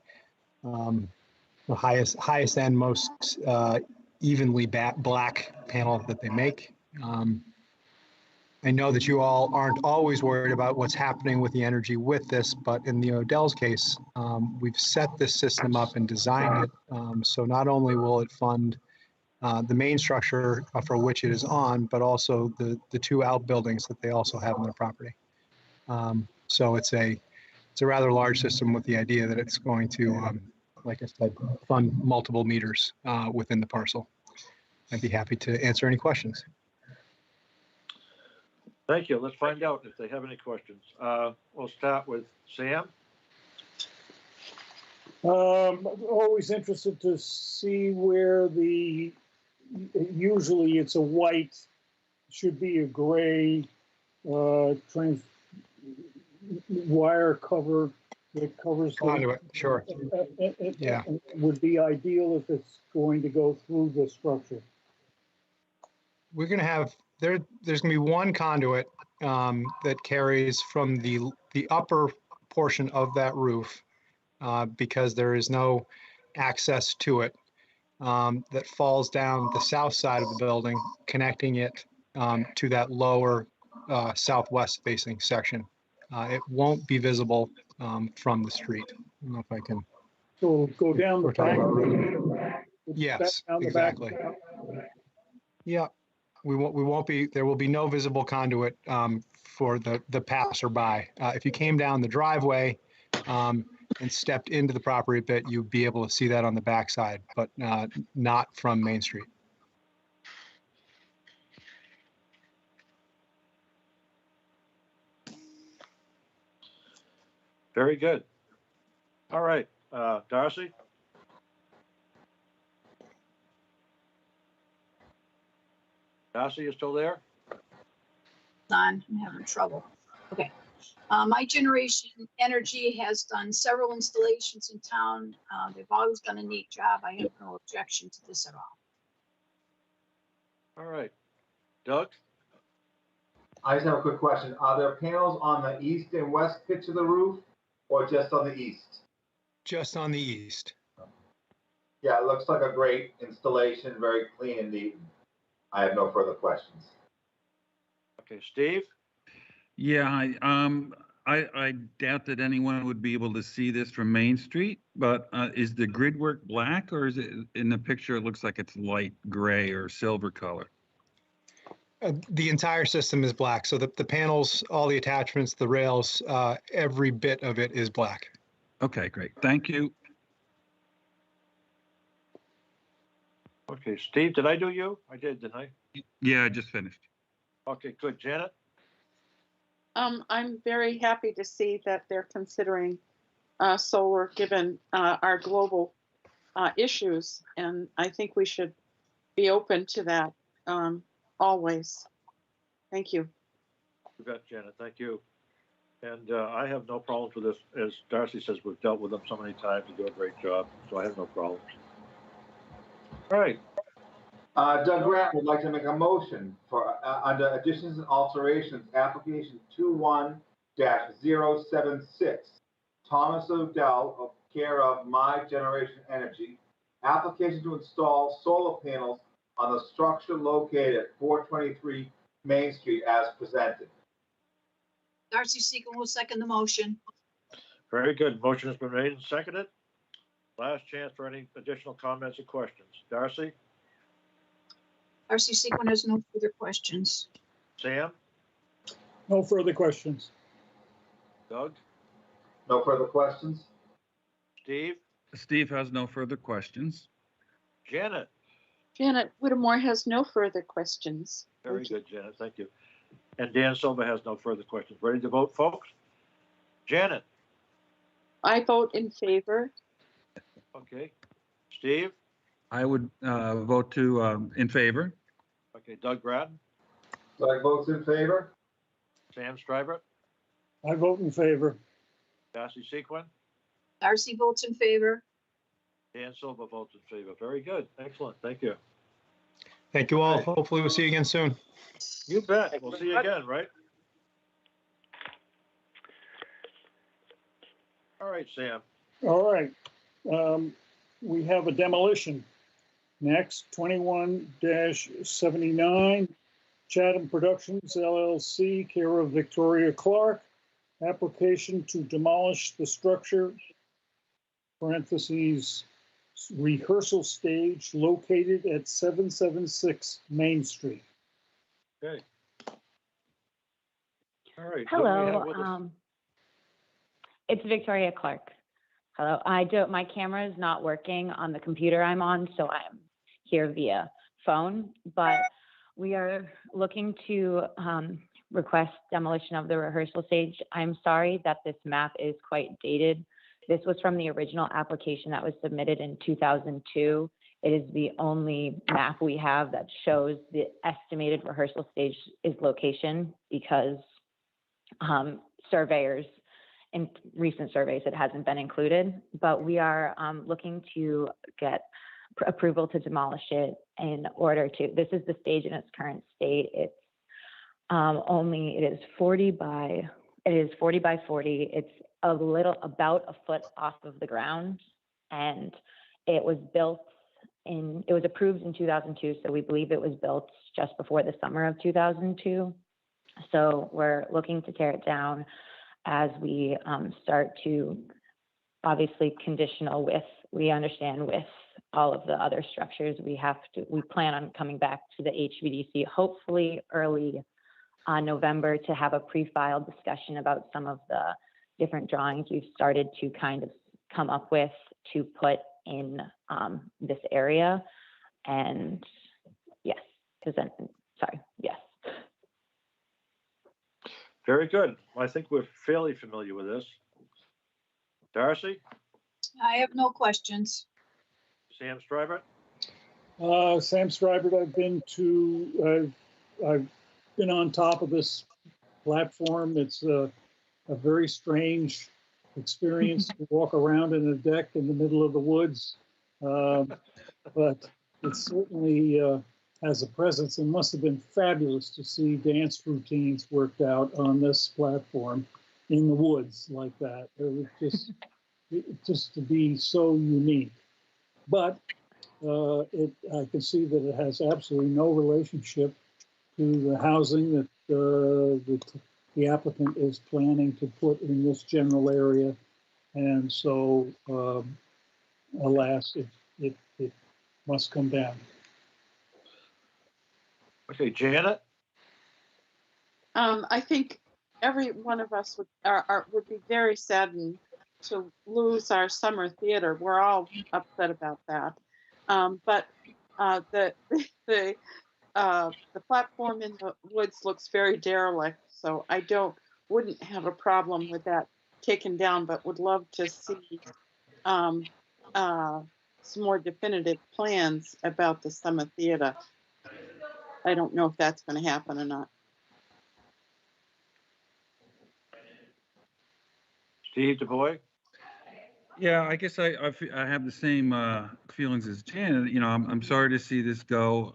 highest end, most evenly black panel that they make. I know that you all aren't always worried about what's happening with the energy with this, but in the Odell's case, we've set this system up and designed it. So not only will it fund the main structure for which it is on, but also the 2 outbuildings that they also have on their property. So it's a rather large system with the idea that it's going to, like I said, fund multiple meters within the parcel. I'd be happy to answer any questions. Thank you. Let's find out if they have any questions. We'll start with Sam. Always interested to see where usually it's a white, should be a gray wire cover that covers Conduit, sure. Yeah. Would be ideal if it's going to go through the structure. We're going to have, there's going to be one conduit that carries from the upper portion of that roof because there is no access to it that falls down the south side of the building, connecting it to that lower southwest facing section. It won't be visible from the street. I don't know if I can. So go down the back. Yes, exactly. Yeah, we won't be. There will be no visible conduit for the passerby. If you came down the driveway and stepped into the property a bit, you'd be able to see that on the backside, but not from Main Street. Very good. All right, Darcy. Darcy, you still there? I'm having trouble. Okay. My Generation Energy has done several installations in town. They've always done a neat job. I have no objection to this at all. All right. Doug? I just have a quick question. Are there panels on the east and west pitch of the roof or just on the east? Just on the east. Yeah, it looks like a great installation, very clean and neat. I have no further questions. Okay, Steve? Yeah, I doubt that anyone would be able to see this from Main Street, but is the grid work black, or is it in the picture? It looks like it's light gray or silver color. The entire system is black. So the panels, all the attachments, the rails, every bit of it is black. Okay, great. Thank you. Okay, Steve, did I do you? I did, didn't I? Yeah, I just finished. Okay, good. Janet? I'm very happy to see that they're considering solar given our global issues, and I think we should be open to that always. Thank you. You bet, Janet. Thank you. And I have no problems with this. As Darcy says, we've dealt with them so many times. They do a great job, so I have no problems. All right. Doug Grant would like to make a motion for under additions and alterations, application 21-076. Thomas Odell, of care of My Generation Energy, application to install solar panels on the structure located at 423 Main Street as presented. Darcy Seacon will second the motion. Very good. Motion has been made and seconded. Last chance for any additional comments or questions. Darcy? Darcy Seacon has no further questions. Sam? No further questions. Doug? No further questions? Steve? Steve has no further questions. Janet? Janet Whittemore has no further questions. Very good, Janet. Thank you. And Dan Silva has no further questions. Ready to vote, folks? Janet? I vote in favor. Okay. Steve? I would vote to in favor. Okay, Doug Grattan, Doug votes in favor. Sam Strybert, I vote in favor. Darcy Sequin, Darcy votes in favor. Dan Silva votes in favor. Very good. Excellent. Thank you. Thank you all. Okay. Hopefully we'll see you again soon. You bet. We'll see you again, right? All right, Sam. All right. We have a demolition. Next, 21-79, Chatham Productions LLC, care of Victoria Clark. Application to demolish the structure, parentheses, rehearsal stage located at 776 Main Street. Okay. All right. who do we have Hello, with us? it's Victoria Clark. Hello, my camera is not working on the computer I'm on, so I'm here via phone, but we are looking to request demolition of the rehearsal stage. I'm sorry that this map is quite dated. This was from the original application that was submitted in 2002. It is the only map we have that shows the estimated rehearsal stage is location because surveyors, in recent surveys, it hasn't been included, but we are looking to get approval to demolish it in order to, this is the stage in its current state. It's it is 40 by 40. It's about a foot off of the ground, and it was approved in 2002, so we believe it was built just before the summer of 2002. So we're looking to tear it down as we start to, obviously conditional with, we understand with all of the other structures, we plan on coming back to the HVDC, hopefully early November, to have a pre-filed discussion about some of the different drawings we've started to kind of come up with to put in this area. And yes, yes. Very good. I think we're fairly familiar with this. Darcy, I have no questions. Sam Strybert, Sam Strybert, I've been on top of this platform. It's a very strange experience to walk around in a deck in the middle of the woods. But it certainly has a presence, and must have been fabulous to see dance routines worked out on this platform in the woods like that. It was just to be so unique. But I can see that it has absolutely no relationship to the housing that the applicant is planning to put in this general area. And so, alas, it must come down. okay, Janet, I think every one of us would be very saddened to lose our summer theater. We're all upset about that. But the platform in the woods looks very derelict, so I wouldn't have a problem with that taken down, but would love to see some more definitive plans about the summer theater. I don't know if that's going to happen or not. Steve DuBois, Yeah, I guess I have the same feelings as Janet. You know, I'm sorry to see this go.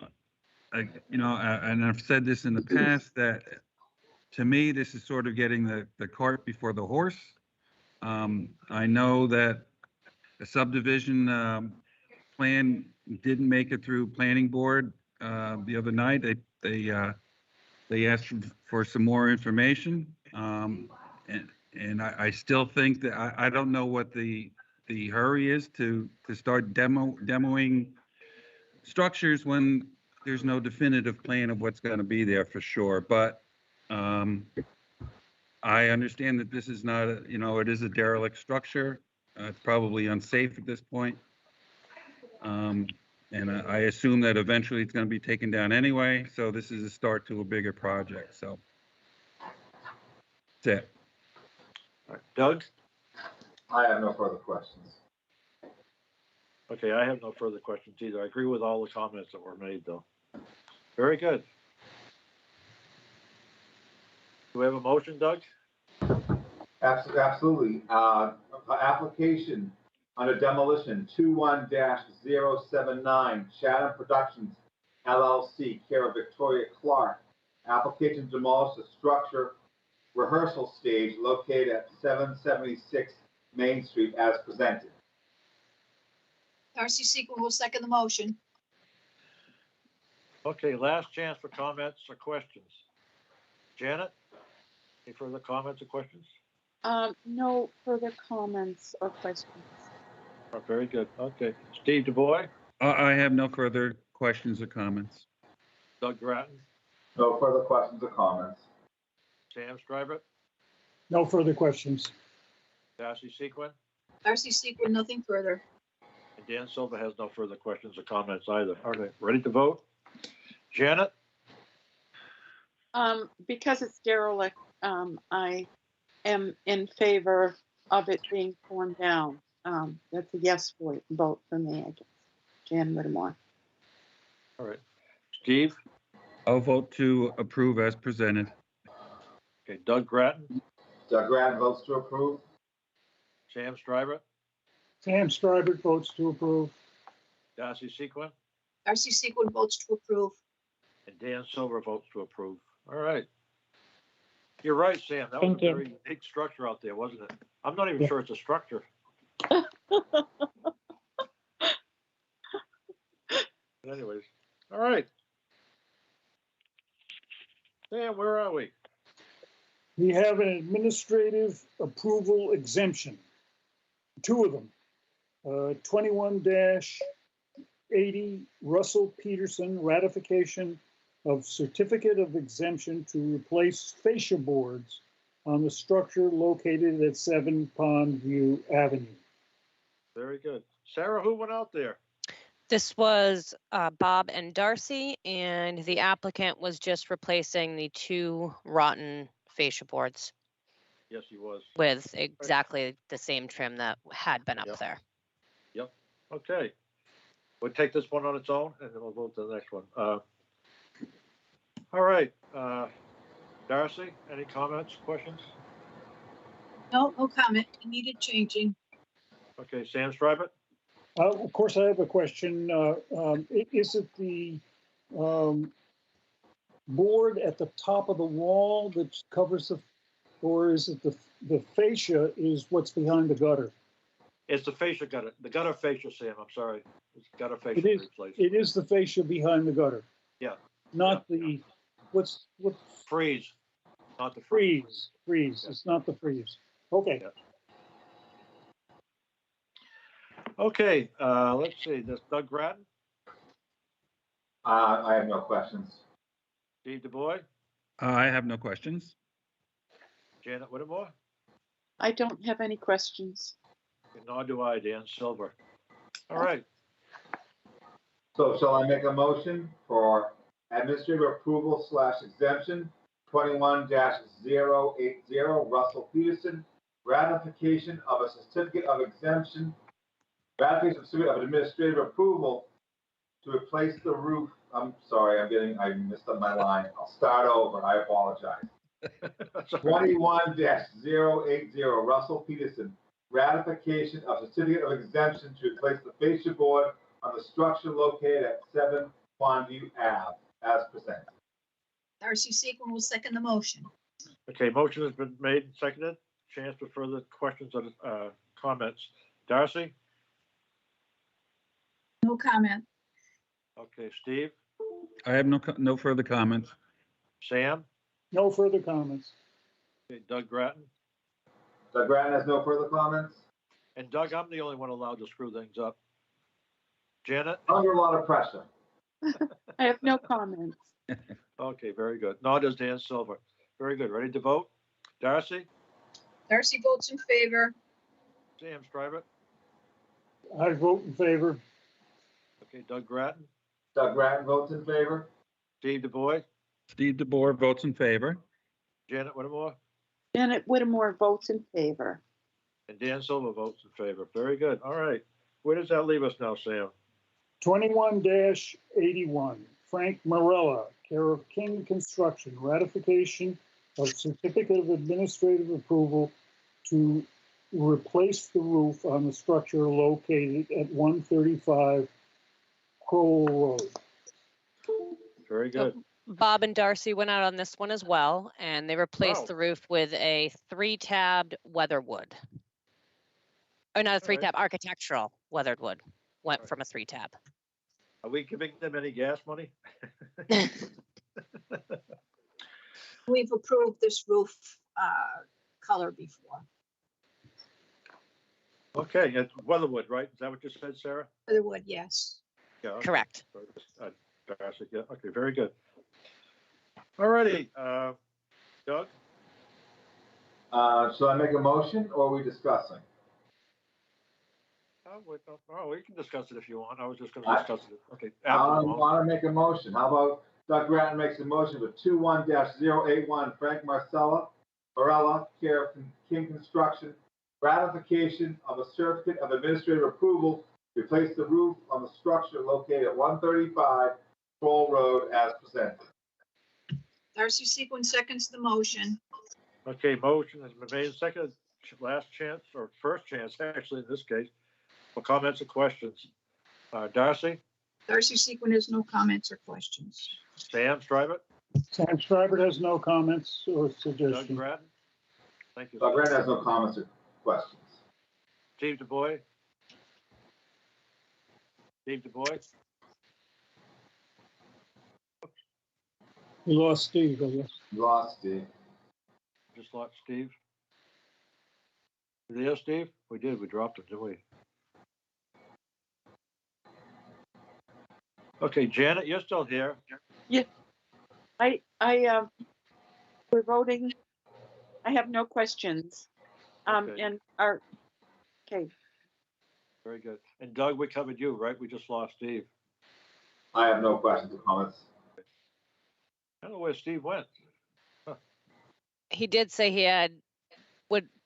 And I've said this in the past that to me, this is sort of getting the cart before the horse. I know that the subdivision plan didn't make it through planning board the other night. They asked for some more information, and I still think that I don't know what the hurry is to start demoing structures when there's no definitive plan of what's going to be there for sure. But I understand that this is not it is a derelict structure. It's probably unsafe at this point. And I assume that eventually it's going to be taken down anyway. So this is a start to a bigger project. So that's it. all right, Doug, I have no further questions. Okay, I have no further questions either. I agree with all the comments that were made, though. Very good. Do we have a motion, Doug? Absolutely. Application under demolition 21-079 Chatham Productions LLC, care of Victoria Clark. Application to demolish the structure rehearsal stage located at 776 Main Street as presented. Darcy Sequin will second the motion. Okay, last chance for comments or questions. Janet, any further comments or questions? No further comments or questions. Oh, very good. Okay. Steve DuBois, I have no further questions or comments. Doug Grattan, No further questions or comments. Sam Strybert, No further questions. Darcy Sequin, Darcy Sequin, nothing further. and Dan Silva has no further questions or comments either. All right, ready to vote? Janet, Because it's derelict, I am in favor of it being torn down. That's a yes vote for me, I guess. Jan Whittemore. all right. Steve, I'll vote to approve as presented. okay. Doug Grattan, Doug Grattan votes to approve. Sam Strybert, Sam Strybert votes to approve. Darcy Sequin, Darcy Sequin votes to approve. and Dan Silva votes to approve. All right. You're right, Sam. That was Thank a you. very big structure out there, wasn't it? I'm not even Yeah. sure it's a structure. But anyways, all right. Sam, where are we? We have an administrative approval exemption. Two of them. 21-80 Russell Peterson ratification of certificate of exemption to replace fascia boards on the structure located at 7 Pondview Avenue. Very good. Sarah, who went out there? This was Bob and Darcy, and the applicant was just replacing the 2 rotten fascia boards Yes, he was. with exactly the same trim that had been up Yep. there. Yep. Okay. We'll take this one on its own, and then we'll move to the next one. All right. Darcy, any comments, questions? No comment. Needed changing. Okay, Sam Strybert? Of course, I have a question. Is it the board at the top of the wall that covers the, or is it the fascia is what's behind the gutter? It's the fascia gutter, the gutter fascia, Sam, I'm sorry. It's gutter fascia It is. replaced. It is the fascia behind the gutter. Yeah. Not Yeah. the, what's Freeze, not the freeze. freeze. Yeah. It's not the freeze. Okay. Yeah. Okay, let's see, there's Doug Grattan, I have no questions. Steve DuBois, I have no questions. Janet Whittemore, I don't have any questions. and nor do I, Dan Silver. All right, So shall I make a motion for administrative approval / exemption 21-080 Russell Peterson, ratification of a certificate of exemption, ratification of certificate of administrative approval to replace the roof. I'm sorry, I messed up my line. I'll start over. I apologize. That's all right. 21-080 Russell Peterson, ratification of certificate of exemption to replace the fascia board on the structure located at 7 Pondview Ave, as presented. Darcy Sequin will second the motion. Okay, motion has been made and seconded. Chance for further questions or comments. Darcy? No comment. Okay, Steve? I have no further comments. Sam? No further comments. Okay, Doug Grattan? Doug Grattan has no further comments. And Doug, I'm the only one allowed to screw things up. Janet? Under a lot of pressure. I have no comments. Okay, very good. Nor does Dan Silver. Very good. Ready to vote? Darcy? Darcy votes in favor. Sam Strybert? I vote in favor. Okay, Doug Grattan? Doug Grattan votes in favor. Steve DuBois? Steve DeBoer votes in favor. Janet Whittemore? Janet Whittemore votes in favor. And Dan Silver votes in favor. Very good. All right. Where does that leave us now, Sam? 21-81, Frank Marella, care of King Construction, ratification of certificate of administrative approval to replace the roof on the structure located at 135 Crowell Road. Very good. Bob and Darcy went out on this one as well, and they replaced Wow. the roof with a 3-tabbed weather wood. Or not a All right. 3-tab, architectural weathered wood. Went Right. from a 3-tab. Are we giving them any gas money? We've approved this roof color before. Okay, it's Weatherwood, right? Is that what you said, Sarah? Otherwood, yes. Yeah. Okay. Correct. Darcy, yeah, okay, very good. All righty, Doug? Should I make a motion or are we discussing? We can discuss it if you want. I was just going to discuss it. Okay. I want to make a motion. How about Doug Grattan makes a motion for 21-081 Frank Marella, care of King Construction, ratification of a certificate of administrative approval to replace the roof on the structure located at 135 Crowell Road as presented. Darcy Sequin seconds the motion. Okay, motion has been made. Second, last chance, or first chance, actually, in this case, for comments or questions. Darcy? Darcy Sequin has no comments or questions. Sam Strivett? Sam Strivett has no comments or Doug suggestions. Grattan? Thank you. Doug Grattan has no comments or questions. Steve DuBois? Steve DuBois? We lost Steve, I guess. Lost Steve. Just lost Steve. Are you there, Steve? We did. We dropped him, didn't we? Okay, Janet, you're still here. Yeah. We're voting. I have no questions. Okay. And okay. Very good. And Doug, we covered you, right? We just lost Steve. I have no questions or comments. I don't know where Steve went. He did say he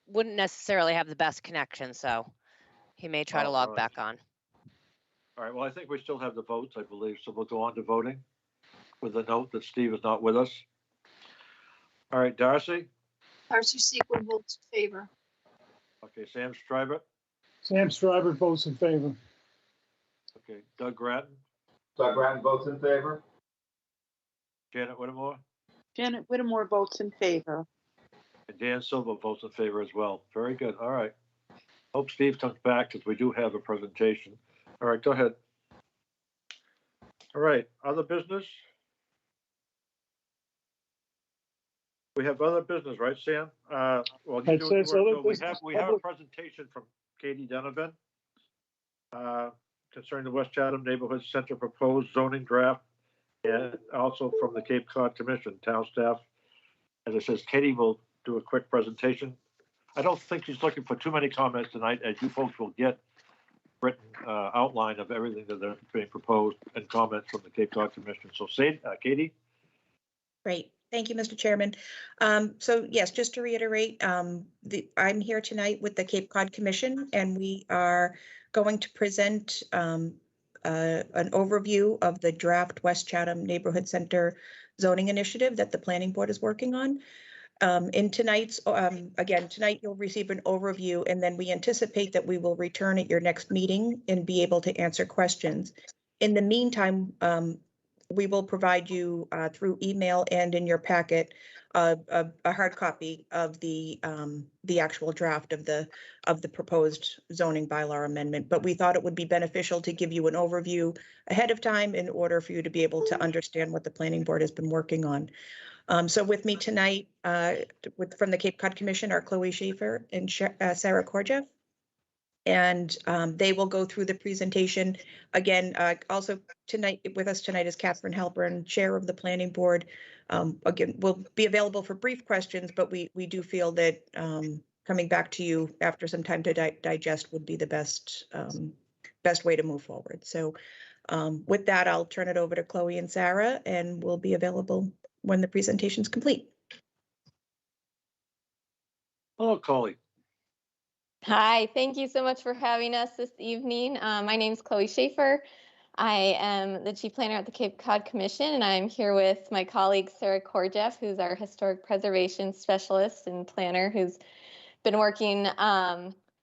wouldn't necessarily have the best connection, so he may try to log all right. back on. All right, well, I think we still have the votes, I believe, so we'll go on to voting with the note that Steve is not with us. All right, Darcy? Darcy Sequin votes in favor. Okay, Sam Strivett? Sam Strivett votes in favor. Okay, Doug Grattan? Doug Grattan votes in favor. Janet Whittemore? Janet Whittemore votes in favor. And Dan Silva votes in favor as well. Very good, all right. Hope Steve comes back because we do have a presentation. All right, go ahead. All right, other business? We have other business, right, Sam? Well, you It do says work. other So we business, have a public- presentation from Katie Donovan concerning the West Chatham Neighborhood Center proposed zoning draft, and also from the Cape Cod Commission, town staff. As I says, Katie will do a quick presentation. I don't think she's looking for too many comments tonight, as you folks will get written outline of everything that are being proposed and comments from the Cape Cod Commission. So, Katie? Great. Thank you, Mr. Chairman. So yes, just to reiterate, I'm here tonight with the Cape Cod Commission, and we are going to present an overview of the draft West Chatham Neighborhood Center zoning initiative that the Planning Board is working on. In tonight's, again, tonight you'll receive an overview, and then we anticipate that we will return at your next meeting and be able to answer questions. In the meantime, we will provide you through email and in your packet a hard copy of the actual draft of the proposed zoning bylaw amendment. But we thought it would be beneficial to give you an overview ahead of time in order for you to be able to understand what the Planning Board has been working on. So with me tonight from the Cape Cod Commission are Chloe Shafer and Sarah Korjeff. And they will go through the presentation. Again, also tonight with us tonight is Catherine Halpern, Chair of the Planning Board. Again, we'll be available for brief questions, but we do feel that coming back to you after some time to digest would be the best way to move forward. So with that, I'll turn it over to Chloe and Sarah, and we'll be available when the presentation is complete. Hello, Chloe. Hi, thank you so much for having us this evening. My name is Chloe Shafer. I am the Chief Planner at the Cape Cod Commission, and I'm here with my colleague Sarah Korjeff, who's our Historic Preservation Specialist and Planner, who's been working,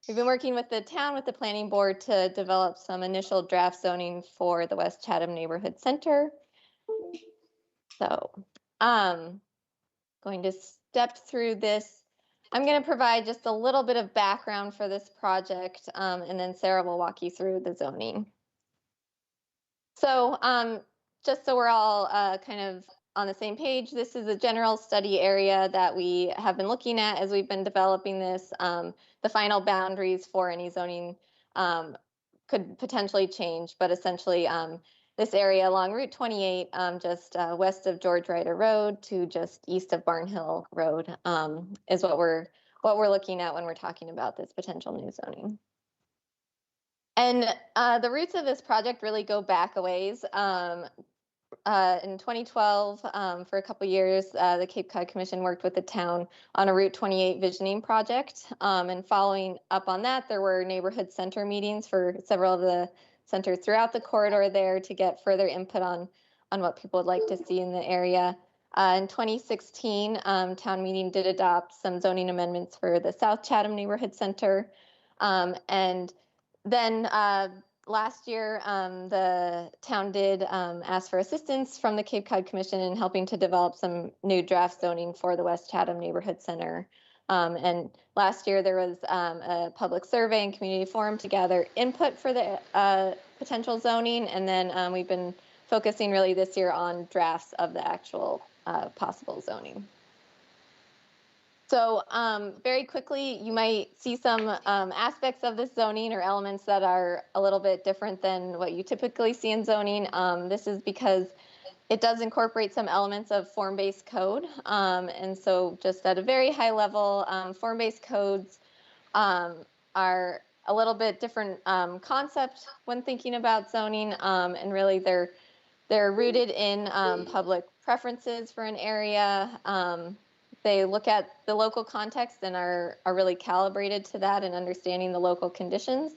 we've been working with the town, with the Planning Board to develop some initial draft zoning for the West Chatham Neighborhood Center. So, going to step through this. I'm going to provide just a little bit of background for this project, and then Sarah will walk you through the zoning. So just so we're all kind of on the same page, this is a general study area that we have been looking at as we've been developing this. The final boundaries for any zoning could potentially change, but essentially this area along Route 28, just west of George Ryder Road to just east of Barnhill Road, is what we're looking at when we're talking about this potential new zoning. And the roots of this project really go back a ways. In 2012, for a couple years, the Cape Cod Commission worked with the town on a Route 28 visioning project. And following up on that, there were neighborhood center meetings for several of the centers throughout the corridor there to get further input on what people would like to see in the area. In 2016, town meeting did adopt some zoning amendments for the South Chatham Neighborhood Center. And then last year, the town did ask for assistance from the Cape Cod Commission in helping to develop some new draft zoning for the West Chatham Neighborhood Center. And last year there was a public survey and community forum to gather input for the potential zoning. And then we've been focusing really this year on drafts of the actual possible zoning. So very quickly, you might see some aspects of this zoning or elements that are a little bit different than what you typically see in zoning. This is because it does incorporate some elements of form-based code. And so just at a very high level, form-based codes are a little bit different concept when thinking about zoning. And really they're rooted in public preferences for an area. They look at the local context and are really calibrated to that and understanding the local conditions.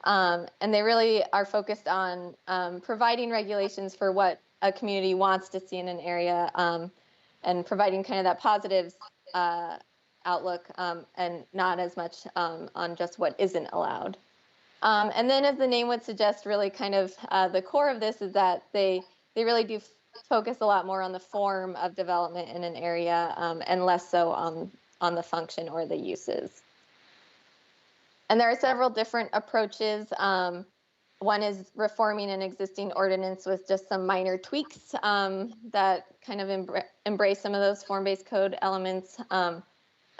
And they really are focused on providing regulations for what a community wants to see in an area, and providing kind of that positive outlook, and not as much on just what isn't allowed. And then, as the name would suggest, really kind of the core of this is that they really do focus a lot more on the form of development in an area, and less so on the function or the uses. And there are several different approaches. One is reforming an existing ordinance with just some minor tweaks that kind of embrace some of those form-based code elements. A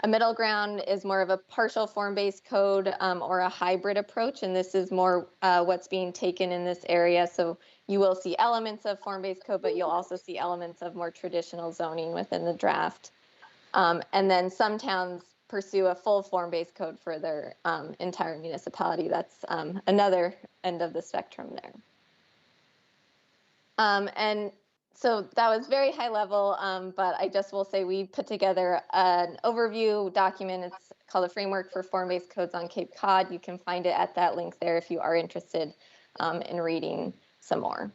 middle ground is more of a partial form-based code or a hybrid approach, and this is more what's being taken in this area. So you will see elements of form-based code, but you'll also see elements of more traditional zoning within the draft. And then some towns pursue a full form-based code for their entire municipality. That's another end of the spectrum there. And so that was very high level, but I just will say we put together an overview document. It's called a Framework for Form-Based Codes on Cape Cod. You can find it at that link there if you are interested in reading some more.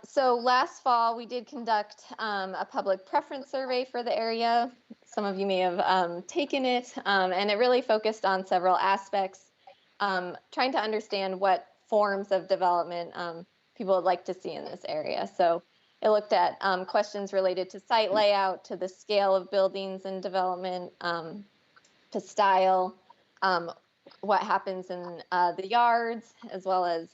So last fall, we did conduct a public preference survey for the area. Some of you may have taken it, and it really focused on several aspects, trying to understand what forms of development people would like to see in this area. So it looked at questions related to site layout, to the scale of buildings and development, to style, what happens in the yards, as well as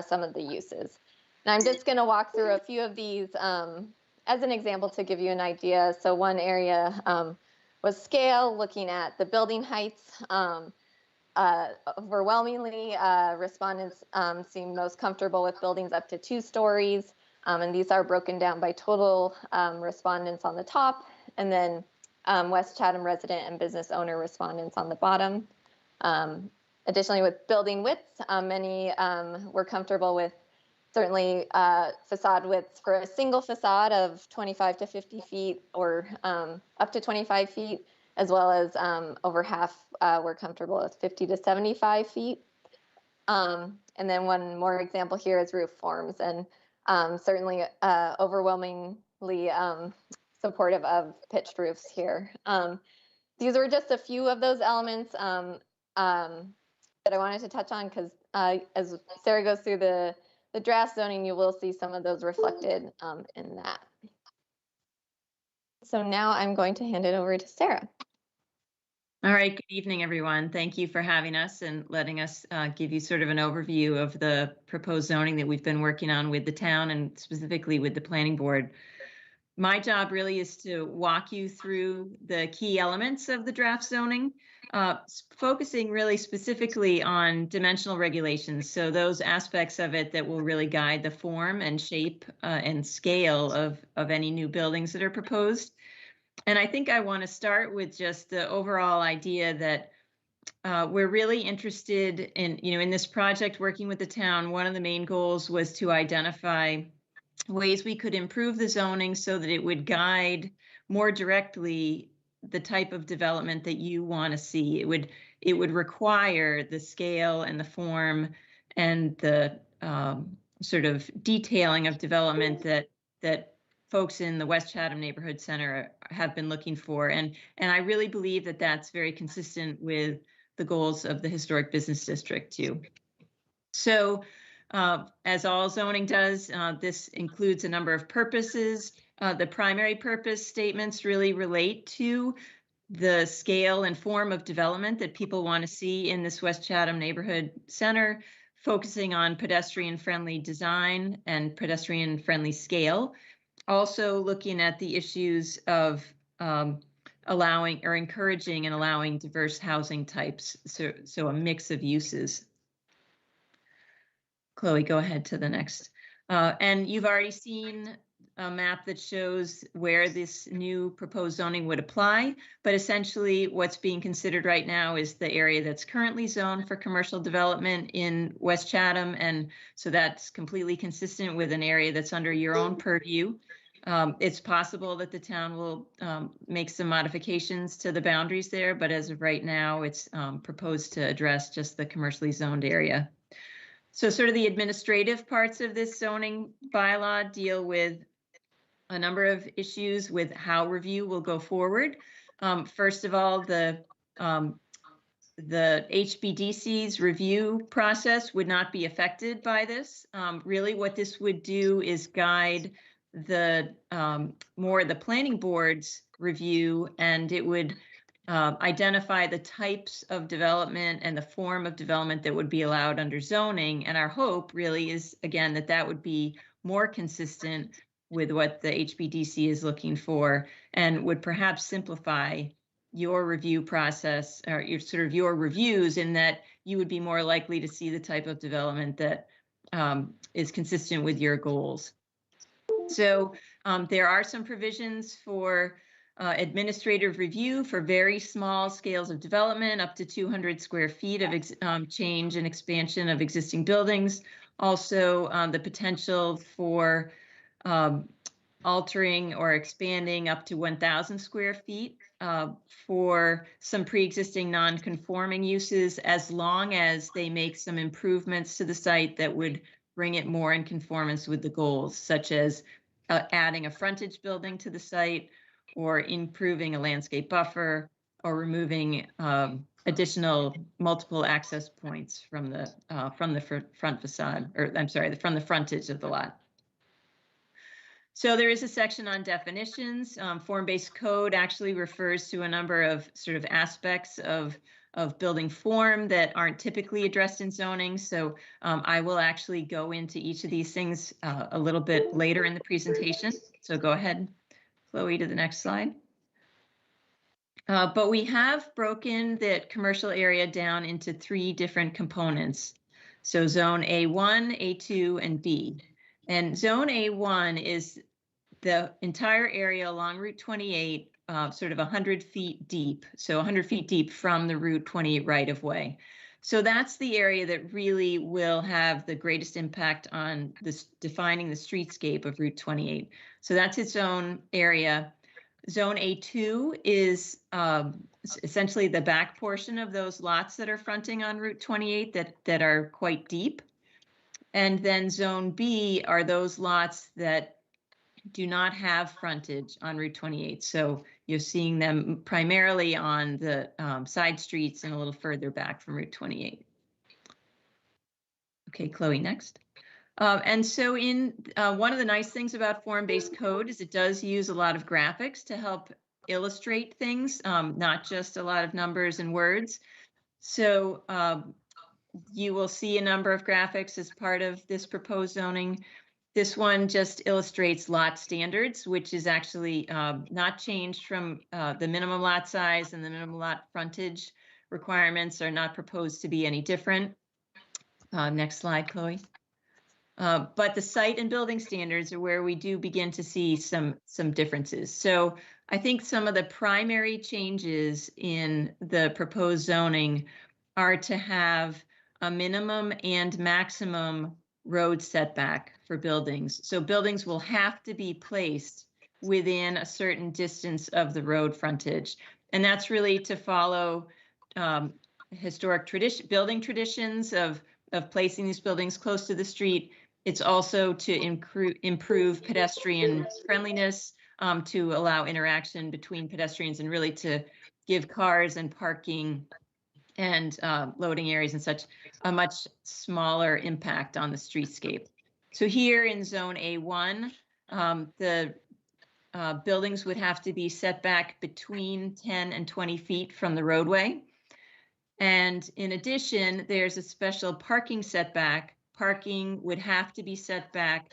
some of the uses. And I'm just going to walk through a few of these as an example to give you an idea. So one area was scale, looking at the building heights. Overwhelmingly, respondents seem most comfortable with buildings up to 2 stories. And these are broken down by total respondents on the top, and then West Chatham resident and business owner respondents on the bottom. Additionally, with building widths, many were comfortable with certainly facade widths for a single facade of 25 to 50 feet or up to 25 feet. as well as over half were comfortable with 50 to 75 feet. And then one more example here is roof forms, and certainly overwhelmingly supportive of pitched roofs here. These are just a few of those elements that I wanted to touch on, because as Sarah goes through the draft zoning, you will see some of those reflected in that. So now I'm going to hand it over to Sarah. All right, good evening, everyone. Thank you for having us and letting us give you sort of an overview of the proposed zoning that we've been working on with the town and specifically with the planning board. My job really is to walk you through the key elements of the draft zoning, focusing really specifically on dimensional regulations. So those aspects of it that will really guide the form and shape and scale of any new buildings that are proposed. And I think I want to start with just the overall idea that we're really interested in, in this project, working with the town. One of the main goals was to identify ways we could improve the zoning so that it would guide more directly the type of development that you want to see. It would require the scale and the form and the sort of detailing of development that folks in the West Chatham Neighborhood Center have been looking for. And I really believe that that's very consistent with the goals of the Historic Business District too. So as all zoning does, this includes a number of purposes. The primary purpose statements really relate to the scale and form of development that people want to see in this West Chatham Neighborhood Center, focusing on pedestrian-friendly design and pedestrian-friendly scale. Also looking at the issues of allowing or encouraging and allowing diverse housing types, so a mix of uses. Chloe, go ahead to the next. And you've already seen a map that shows where this new proposed zoning would apply, but essentially what's being considered right now is the area that's currently zoned for commercial development in West Chatham, and so that's completely consistent with an area that's under your own purview. It's possible that the town will make some modifications to the boundaries there, but as of right now, it's proposed to address just the commercially zoned area. So sort of the administrative parts of this zoning bylaw deal with a number of issues with how review will go forward. First of all, the HBDC's review process would not be affected by this. Really what this would do is guide the more the planning board's review, and it would identify the types of development and the form of development that would be allowed under zoning. And our hope really is, again, that would be more consistent with what the HBDC is looking for and would perhaps simplify your review process or your reviews, in that you would be more likely to see the type of development that is consistent with your goals. So there are some provisions for administrative review for very small scales of development, up to 200 square feet of change and expansion of existing buildings. Also, the potential for altering or expanding up to 1,000 square feet for some pre-existing non-conforming uses, as long as they make some improvements to the site that would bring it more in conformance with the goals, such as adding a frontage building to the site, or improving a landscape buffer, or removing additional multiple access points from the front facade, or I'm sorry, from the frontage of the lot. So there is a section on definitions. Form-based code actually refers to a number of sort of aspects of building form that aren't typically addressed in zoning. So I will actually go into each of these things a little bit later in the presentation. So go ahead, Chloe, to the next slide. But we have broken that commercial area down into 3 different components. So zone A1, A2, and B. And zone A1 is the entire area along Route 28, sort of 100 feet deep. So 100 feet deep from the Route 28 right-of-way. So that's the area that really will have the greatest impact on this defining the streetscape of Route 28. So that's its own area. Zone A2 is essentially the back portion of those lots that are fronting on Route 28 that are quite deep. And then Zone B are those lots that do not have frontage on Route 28. So you're seeing them primarily on the side streets and a little further back from Route 28. Okay, Chloe, next. And so in one of the nice things about form-based code is it does use a lot of graphics to help illustrate things, not just a lot of numbers and words. So you will see a number of graphics as part of this proposed zoning. This one just illustrates lot standards, which is actually not changed from the minimum lot size, and the minimum lot frontage requirements are not proposed to be any different. Next slide, Chloe. But the site and building standards are where we do begin to see some differences. So I think some of the primary changes in the proposed zoning are to have a minimum and maximum road setback for buildings. So buildings will have to be placed within a certain distance of the road frontage. And that's really to follow historic building traditions of placing these buildings close to the street. It's also to improve pedestrian friendliness, to allow interaction between pedestrians, and really to give cars and parking and loading areas and such a much smaller impact on the streetscape. So here in Zone A1, the buildings would have to be set back between 10 and 20 feet from the roadway. And in addition, there's a special parking setback. Parking would have to be set back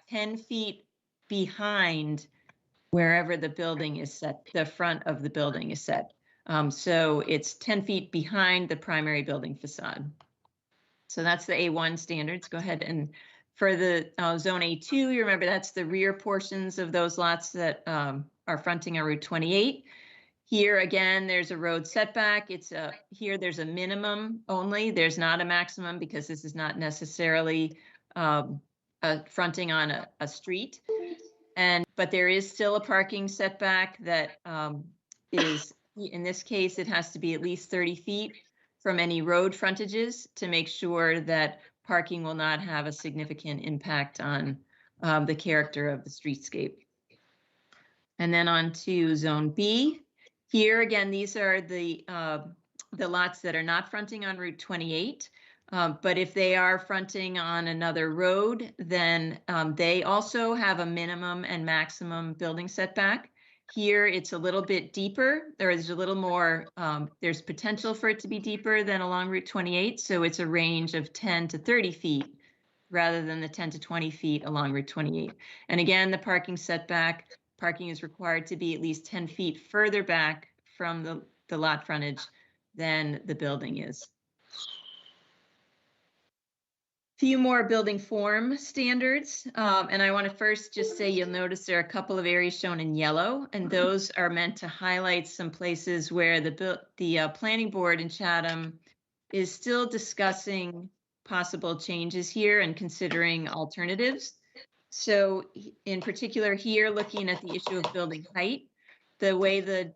10 feet behind wherever the building is set, the front of the building is set. So it's 10 feet behind the primary building facade. So that's the A1 standards. Go ahead, and for the Zone A2, you remember that's the rear portions of those lots that are fronting on Route 28. Here again, there's a road setback. Here there's a minimum only. There's not a maximum because this is not necessarily fronting on a street. But there is still a parking setback that is, in this case, it has to be at least 30 feet from any road frontages to make sure that parking will not have a significant impact on the character of the streetscape. And then on to Zone B. Here again, these are the lots that are not fronting on Route 28. But if they are fronting on another road, then they also have a minimum and maximum building setback. Here, it's a little bit deeper. There's a little more, there's potential for it to be deeper than along Route 28. So it's a range of 10 to 30 feet rather than the 10 to 20 feet along Route 28. And again, the parking setback, parking is required to be at least 10 feet further back from the lot frontage than the building is. Few more building form standards. And I want to first just say, you'll notice there are a couple of areas shown in yellow, and those are meant to highlight some places where the planning board in Chatham is still discussing possible changes here and considering alternatives. So in particular here, looking at the issue of building height, the way the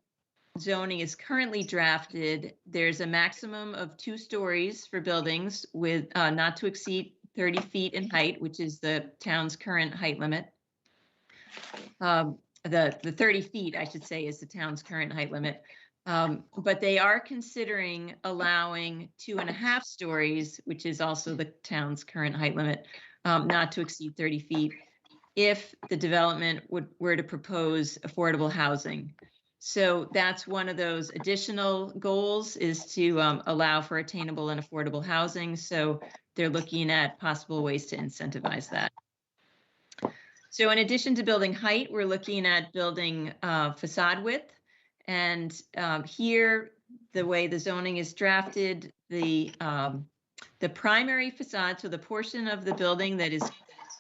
zoning is currently drafted, there's a maximum of 2 stories for buildings with not to exceed 30 feet in height, which is the town's current height limit. The 30 feet, I should say, is the town's current height limit. But they are considering allowing 2.5 stories, which is also the town's current height limit, not to exceed 30 feet, if the development were to propose affordable housing. So that's one of those additional goals, is to allow for attainable and affordable housing. So they're looking at possible ways to incentivize that. So in addition to building height, we're looking at building facade width. And here, the way the zoning is drafted, the primary facade, so the portion of the building that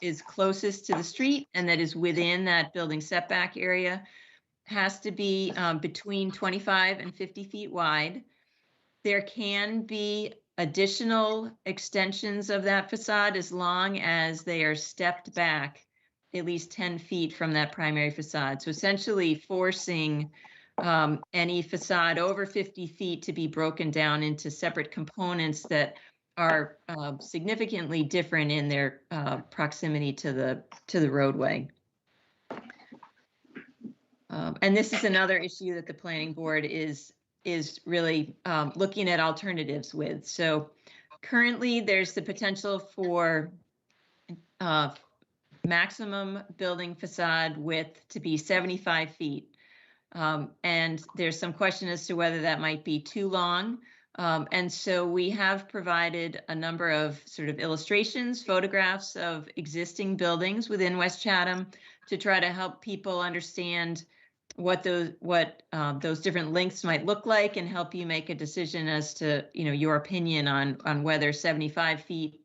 is closest to the street and that is within that building setback area, has to be between 25 and 50 feet wide. There can be additional extensions of that facade as long as they are stepped back at least 10 feet from that primary facade. So essentially forcing any facade over 50 feet to be broken down into separate components that are significantly different in their proximity to the roadway. And this is another issue that the planning board is really looking at alternatives with. So currently there's the potential for maximum building facade width to be 75 feet. And there's some question as to whether that might be too long. And so we have provided a number of sort of illustrations, photographs of existing buildings within West Chatham to try to help people understand what those different lengths might look like and help you make a decision as to, you know, your opinion on whether 75 feet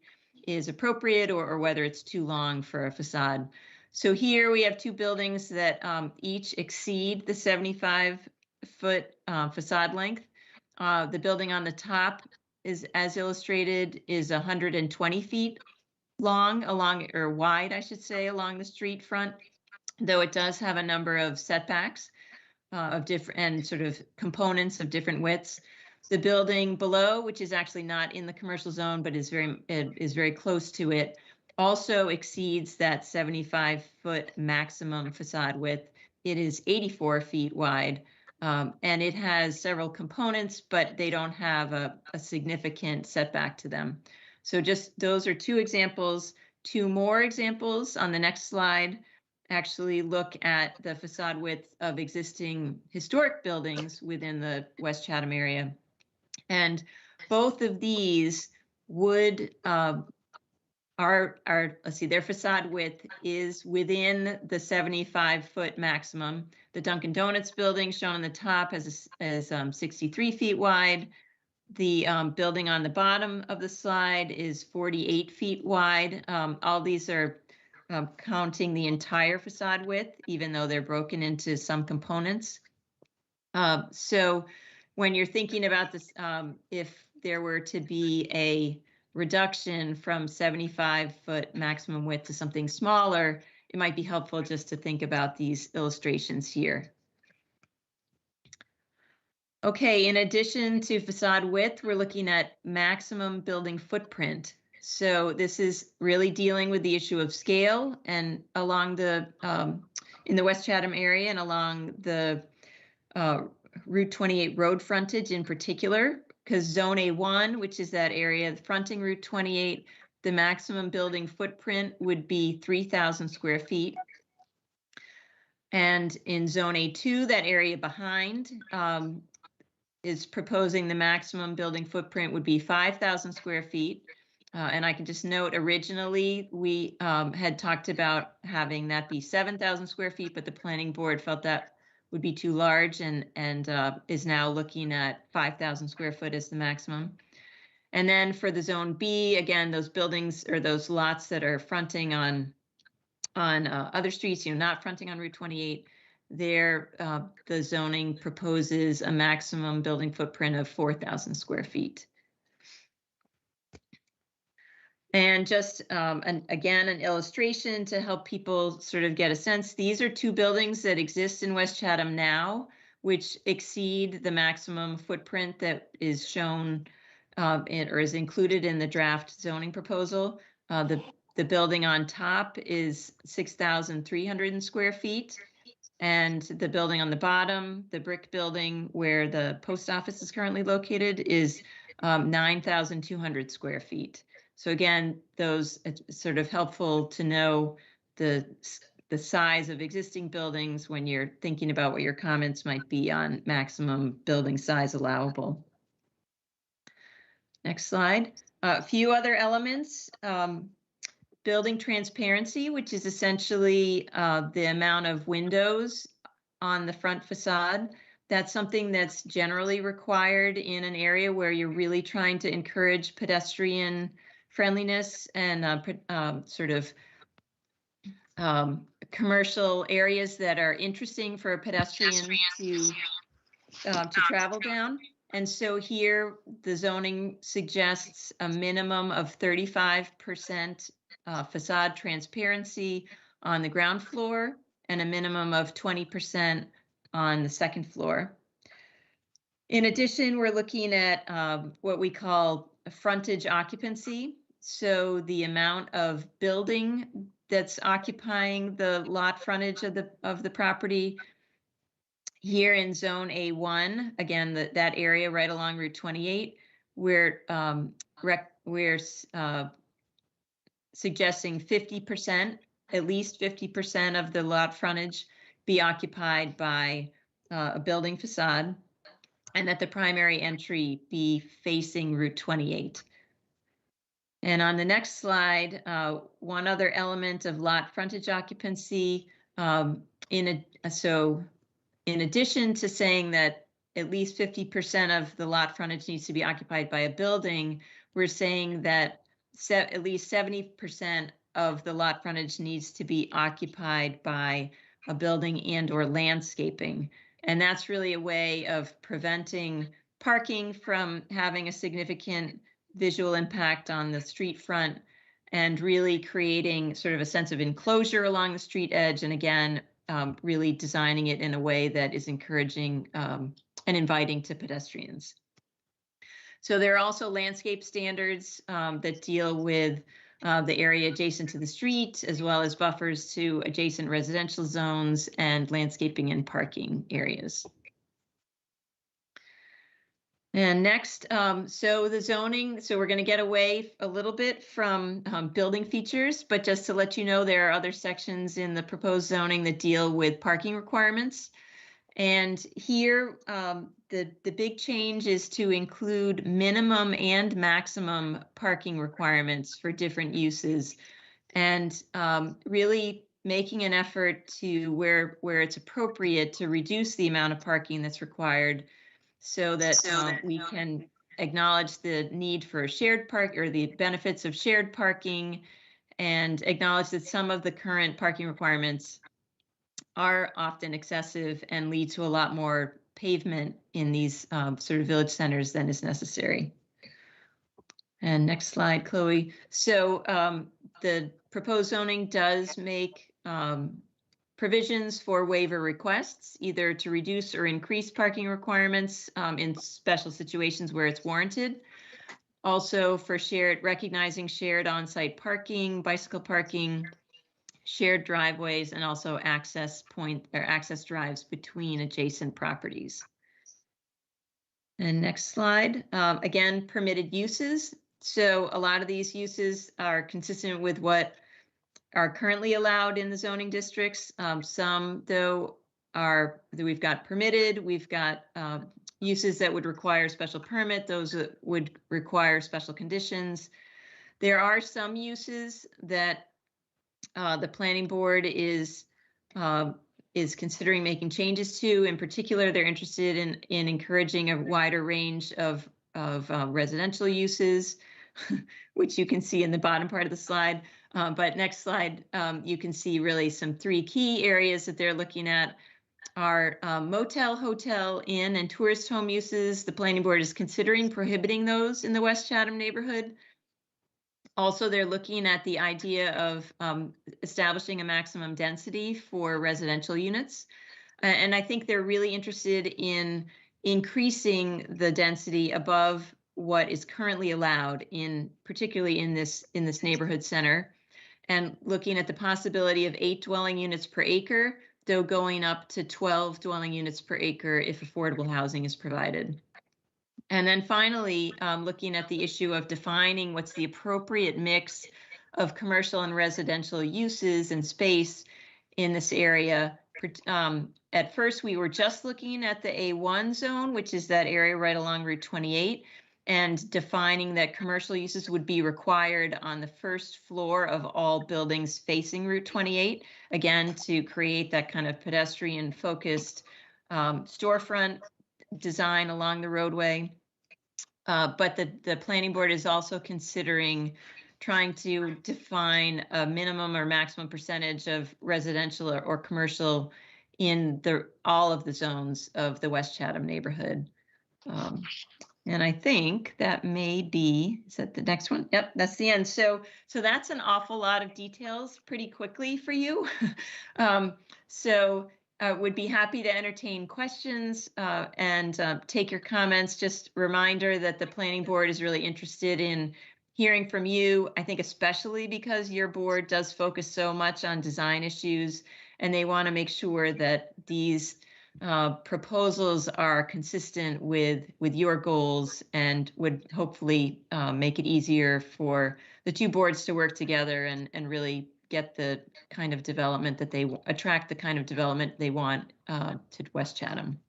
is appropriate or whether it's too long for a facade. So here we have two buildings that each exceed the 75-foot facade length. The building on the top is, as illustrated, is 120 feet long wide, I should say, along the street front, though it does have a number of setbacks of different and sort of components of different widths. The building below, which is actually not in the commercial zone, but is very close to it, also exceeds that 75-foot maximum facade width. It is 84 feet wide, and it has several components, but they don't have a significant setback to them. So just those are two examples. Two more examples on the next slide actually look at the facade width of existing historic buildings within the West Chatham area. And both of these would let's see, their facade width is within the 75-foot maximum. The Dunkin' Donuts building shown on the top is 63 feet wide. The building on the bottom of the slide is 48 feet wide. All these are counting the entire facade width, even though they're broken into some components. So when you're thinking about this, if there were to be a reduction from 75-foot maximum width to something smaller, it might be helpful just to think about these illustrations here. Okay, in addition to facade width, we're looking at maximum building footprint. So this is really dealing with the issue of scale and along the, in the West Chatham area and along the Route 28 road frontage in particular, because Zone A1, which is that area fronting Route 28, the maximum building footprint would be 3,000 square feet. And in Zone A2, that area behind, is proposing the maximum building footprint would be 5,000 square feet. And I can just note, originally, we had talked about having that be 7,000 square feet, but the planning board felt that would be too large and is now looking at 5,000 square foot as the maximum. And then for the Zone B, again, those buildings or those lots that are fronting on other streets, not fronting on Route 28, there the zoning proposes a maximum building footprint of 4,000 square feet. And just, again, an illustration to help people sort of get a sense. These are two buildings that exist in West Chatham now, which exceed the maximum footprint that is shown or is included in the draft zoning proposal. The building on top is 6,300 square feet. And the building on the bottom, the brick building where the post office is currently located, is 9,200 square feet. So again, those, it's sort of helpful to know the size of existing buildings when you're thinking about what your comments might be on maximum building size allowable. Next slide. A few other elements. Building transparency, which is essentially the amount of windows on the front facade. That's something that's generally required in an area where you're really trying to encourage pedestrian friendliness and sort of commercial areas that are interesting for a pedestrian to travel down. And so here the zoning suggests a minimum of 35% facade transparency on the ground floor and a minimum of 20% on the second floor. In addition, we're looking at what we call frontage occupancy. So the amount of building that's occupying the lot frontage of the property. Here in zone A1, again, that area right along Route 28, we're suggesting 50%, at least 50% of the lot frontage be occupied by a building facade, and that the primary entry be facing Route 28. And on the next slide, one other element of lot frontage occupancy, in addition to saying that at least 50% of the lot frontage needs to be occupied by a building, we're saying that at least 70% of the lot frontage needs to be occupied by a building and or landscaping. And that's really a way of preventing parking from having a significant visual impact on the street front and really creating sort of a sense of enclosure along the street edge. And again, really designing it in a way that is encouraging and inviting to pedestrians. So there are also landscape standards that deal with the area adjacent to the street, as well as buffers to adjacent residential zones and landscaping and parking areas. And next, so the zoning, so we're going to get away a little bit from building features, but just to let you know, there are other sections in the proposed zoning that deal with parking requirements. And here, the big change is to include minimum and maximum parking requirements for different uses, and really making an effort to where it's appropriate to reduce the amount of parking that's required, so that we can acknowledge the need for a shared park or the benefits of shared parking, and acknowledge that some of the current parking requirements are often excessive and lead to a lot more pavement in these sort of village centers than is necessary. And next slide, Chloe. So the proposed zoning does make provisions for waiver requests, either to reduce or increase parking requirements in special situations where it's warranted. Also for recognizing shared on-site parking, bicycle parking, shared driveways, and also access drives between adjacent properties. And next slide, again, permitted uses. So a lot of these uses are consistent with what are currently allowed in the zoning districts. Some, though, we've got permitted, we've got uses that would require special permit, those that would require special conditions. There are some uses that the planning board is considering making changes to. In particular, they're interested in encouraging a wider range of residential uses, which you can see in the bottom part of the slide. But next slide, you can see really some three key areas that they're looking at are motel, hotel, inn, and tourist home uses. The planning board is considering prohibiting those in the West Chatham neighborhood. Also, they're looking at the idea of establishing a maximum density for residential units. And I think they're really interested in increasing the density above what is currently allowed particularly in this neighborhood center, and looking at the possibility of 8 dwelling units per acre, though going up to 12 dwelling units per acre if affordable housing is provided. And then finally, looking at the issue of defining what's the appropriate mix of commercial and residential uses and space in this area. At first, we were just looking at the A1 zone, which is that area right along Route 28, and defining that commercial uses would be required on the first floor of all buildings facing Route 28, again, to create that kind of pedestrian-focused storefront design along the roadway. But the planning board is also considering trying to define a minimum or maximum percentage of residential or commercial in all of the zones of the West Chatham neighborhood. And I think that may be, is that the next one? Yep, that's the end. So that's an awful lot of details pretty quickly for you. So would be happy to entertain questions and take your comments. Just reminder that the planning board is really interested in hearing from you. I think especially because your board does focus so much on design issues, and they want to make sure that these proposals are consistent with your goals and would hopefully make it easier for the two boards to work together and really get the kind of development that they attract the kind of development they want to West Chatham.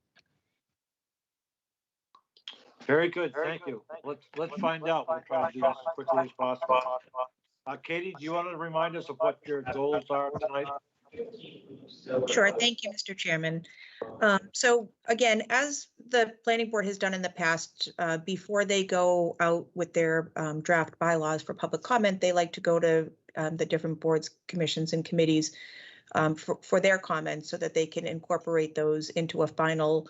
Very good, thank you. Let's find out. We'll try to do this as quickly as possible. Katie, do you want to remind us of what your goals are tonight? Sure. Thank you, Mr. Chairman. So again, as the planning board has done in the past, before they go out with their draft bylaws for public comment, they like to go to the different boards, commissions, and committees for their comments so that they can incorporate those into a final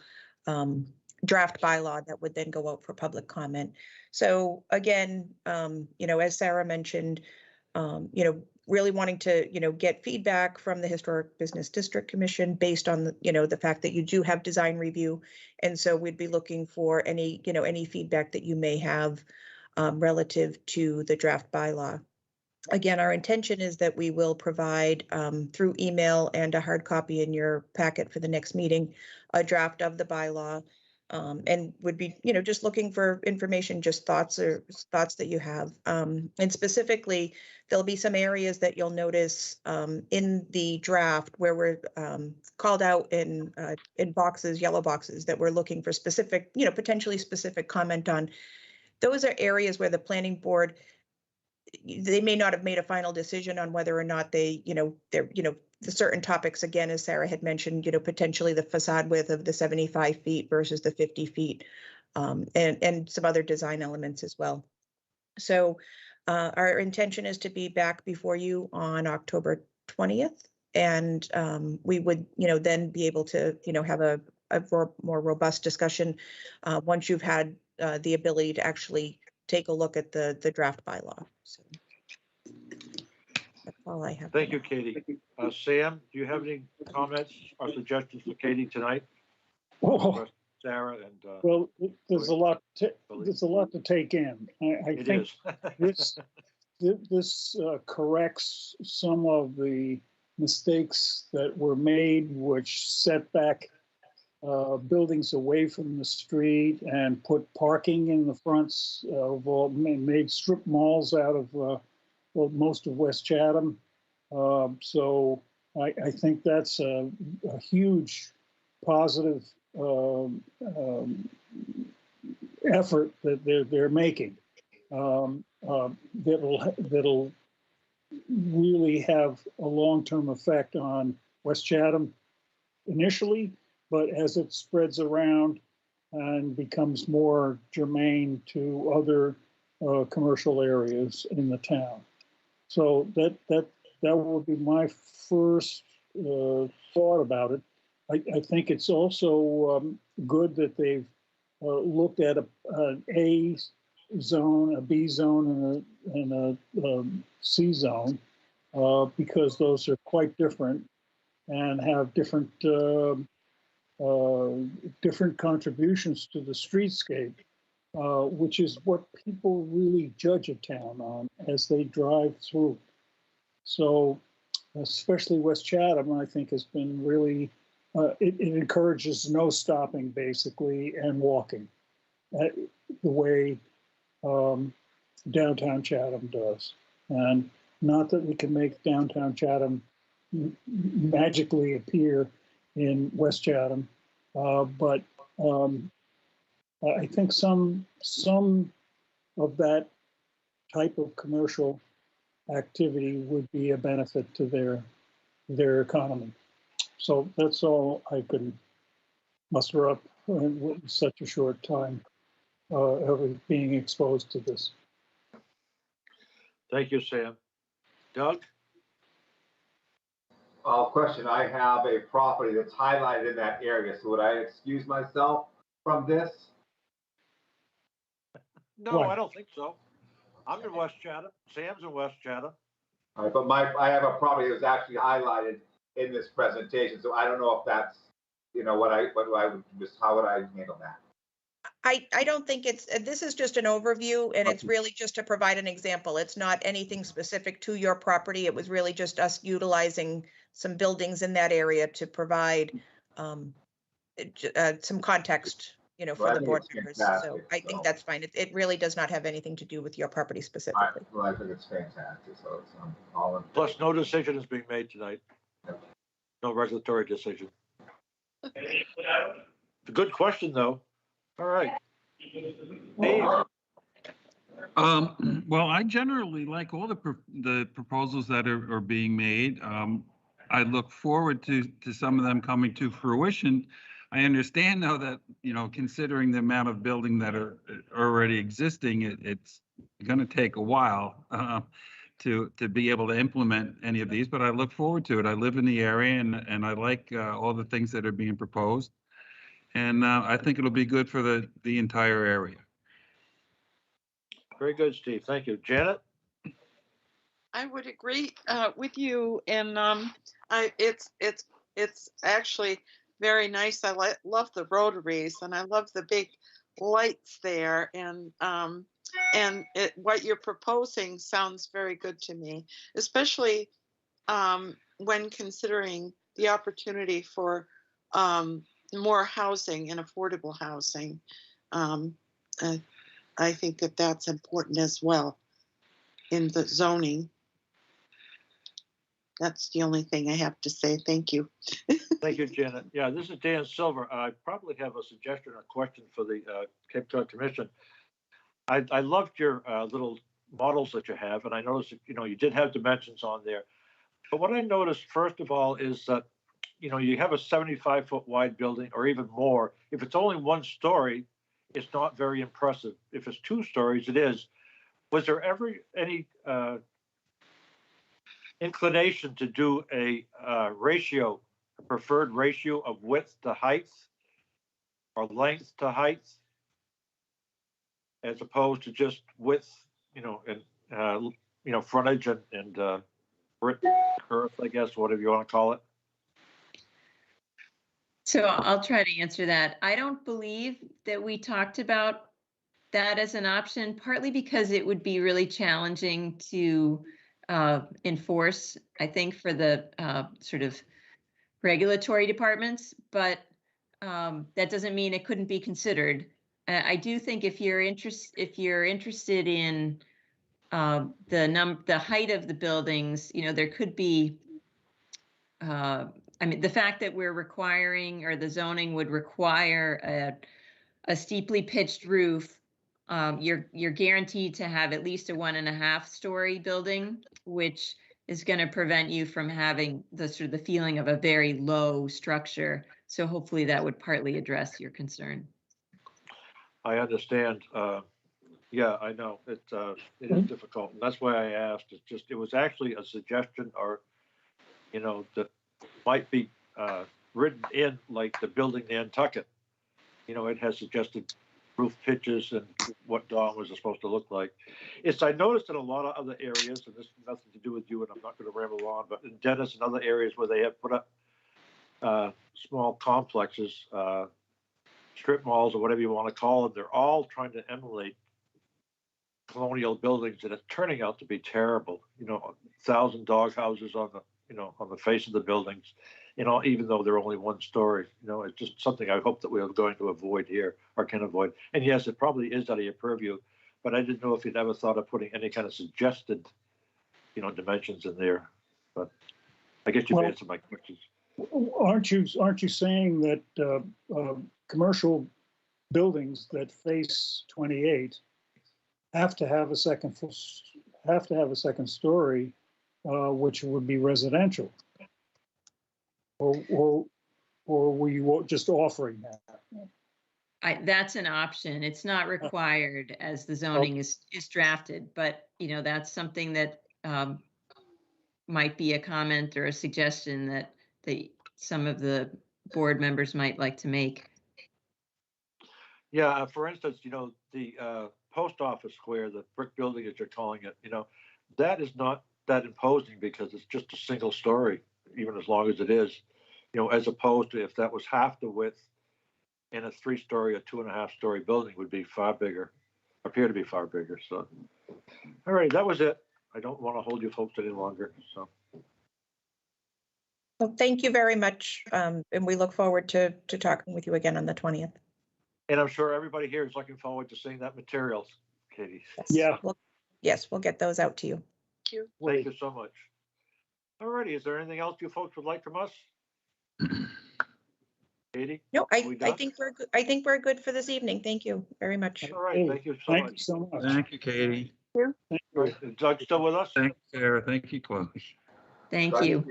draft bylaw that would then go out for public comment. So again, as Sarah mentioned, really wanting to, get feedback from the Historic Business District Commission based on, the fact that you do have design review. And so we'd be looking for any, any feedback that you may have relative to the draft bylaw. Again, our intention is that we will provide through email and a hard copy in your packet for the next meeting, a draft of the bylaw. And would be, just looking for information, just thoughts that you have. And specifically, there'll be some areas that you'll notice in the draft where we're called out in boxes, yellow boxes, that we're looking for specific, potentially specific comment on. Those are areas where the planning board, they may not have made a final decision on whether or not they, they're, the certain topics, again, as Sarah had mentioned, potentially the facade width of the 75 feet versus the 50 feet, and some other design elements as well. So our intention is to be back before you on October 20th. And we would, then be able to, have a more robust discussion once you've had the ability to actually take a look at the draft bylaw. So that's all I have. Thank you, Katie. Sam, do you have any comments or suggestions for Katie tonight? Well, Sarah and well, there's a lot to take in. I think this corrects some of the mistakes that were made, which set back buildings away from the street and put parking in the fronts of made strip malls out of most of West Chatham. So I think that's a huge positive effort that they're making. That'll really have a long-term effect on West Chatham initially, but as it spreads around and becomes more germane to other commercial areas in the town. So that would be my first thought about it. I think it's also good that they've looked at an A zone, a B zone, and a C zone, because those are quite different and have different contributions to the streetscape, which is what people really judge a town on as they drive through. So, especially West Chatham, I think, has been really, it encourages no stopping, basically, and walking, the way downtown Chatham does. And not that we can make downtown Chatham magically appear in West Chatham, but I think some of that type of commercial activity would be a benefit to their economy. So that's all I can muster up in such a short time of being exposed to this. Thank you, Sam. Doug? Question, I have a property that's highlighted in that area, so would I excuse myself from this? No, Why? I don't think so. I'm in West Chatham. Sam's in West Chatham. All right, but I have a property that was actually highlighted in this presentation, so I don't know if that's, how would I handle that? I don't think this is just an overview, and it's really just to provide an example. It's not anything specific to your property. It was really just us utilizing some buildings in that area to provide some context, for Well, I the think board it's members. So fantastic, I think so. that's fine. It really does not have anything to do with your property specifically. Well, I think it's fantastic, so it's all in. Plus, no decision is being made tonight. No regulatory decision. A good question, though. All right. Dave. Well, I generally like all the proposals that are being made. I look forward to some of them coming to fruition. I understand now that, considering the amount of building that are already existing, it's going to take a while to be able to implement any of these, but I look forward to it. I live in the area and I like all the things that are being proposed. And I think it'll be good for the entire area. Very good, Steve. Thank you. Janet? I would agree with you, and it's actually very nice. I love the rotaries, and I love the big lights there, and what you're proposing sounds very good to me, especially when considering the opportunity for more housing and affordable housing. I think that that's important as well in the zoning. That's the only thing I have to say. Thank you. Thank you, Janet. Yeah, this is Dan Silver. I probably have a suggestion or question for the Cape Cod Commission. I loved your little models that you have, and I noticed that, you did have dimensions on there. But what I noticed, first of all, is that, you have a 75-foot wide building or even more. If it's only one story, it's not very impressive. If it's 2 stories, it is. Was there ever any inclination to do a preferred ratio of width to height or length to height, as opposed to just width, and frontage and girth, I guess, whatever you want to call it? So I'll try to answer that. I don't believe that we talked about that as an option, partly because it would be really challenging to enforce, I think, for the sort of regulatory departments, but that doesn't mean it couldn't be considered. I do think if you're interested in the height of the buildings, there could be. The fact that we're requiring, or the zoning would require a steeply pitched roof, you're guaranteed to have at least a 1.5 story building, which is going to prevent you from having the sort of the feeling of a very low structure. So hopefully that would partly address your concern. I understand. Yeah, I know it is difficult, and that's why I asked. It was actually a suggestion, or that might be written in, like the building Nantucket. It has suggested roof pitches and what dorm was supposed to look like. I noticed in a lot of other areas, and this has nothing to do with you, and I'm not going to ramble on, but in Dennis and other areas where they have put up small complexes, strip malls or whatever you want to call them, they're all trying to emulate colonial buildings, and it's turning out to be terrible. 1,000 dog houses on the face of the buildings, even though they're only 1 story. It's just something I hope that we are going to avoid here, or can avoid. And yes, it probably is out of your purview, but I didn't know if you'd ever thought of putting any kind of suggested, dimensions in there. But I guess you've answered my questions. Aren't you saying that commercial buildings that face 28 have to have a second story, which would be residential? Or were you just offering that? That's an option. It's not required as the zoning is drafted, but that's something that might be a comment or a suggestion that some of the board members might like to make. Yeah, for instance, the post office square, the brick building as you're calling it, that is not that imposing because it's just a single story, even as long as it is, as opposed to if that was half the width and a 3-story or 2.5-story building would be far bigger, appear to be far bigger. So, all right, that was it. I don't want to hold you folks any longer. So, Well, thank you very much. And we look forward to talking with you again on the 20th. and I'm sure everybody here is looking forward to seeing that materials, Katie. Yeah. Yes, we'll get those out to you. Thank you so much. All righty, is there anything else you folks would like from us? Katie? No, we I done? think we're good. I think we're good for this evening. Thank you very much. All right, thank you so Thank you much. so much. Thank you, Katie. Thank All you. right, is Doug still with us? Thank you, Sarah. Thank you, Chloe. Thank you.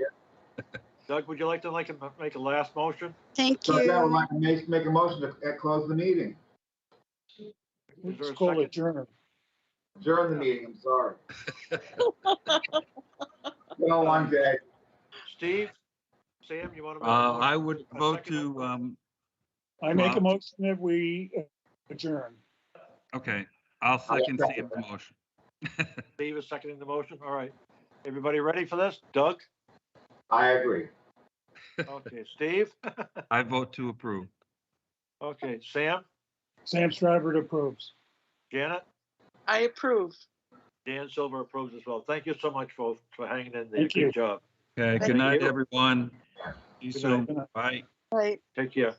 Doug, would you like to make a last motion? Thank So yeah, I would you. like to make a motion to close the meeting. Is there a School second? adjourned. Adjourn the meeting, I'm sorry. Been a long day. Steve? Sam, you want to? I would vote to, I make a Well- motion that we adjourn. okay, I'll second Sam's motion. Steve is seconding the motion. All right. Everybody ready for this? Doug? I agree. Okay. Steve? I vote to approve. Okay. Sam? Sam Stryver approves. Janet? I approve. Dan Silver approves as well. Thank you so much, folks, for hanging in there. Thank you. Good job. Okay, Thank good night, you. everyone. See you Good soon. night. Bye. Right. Take care.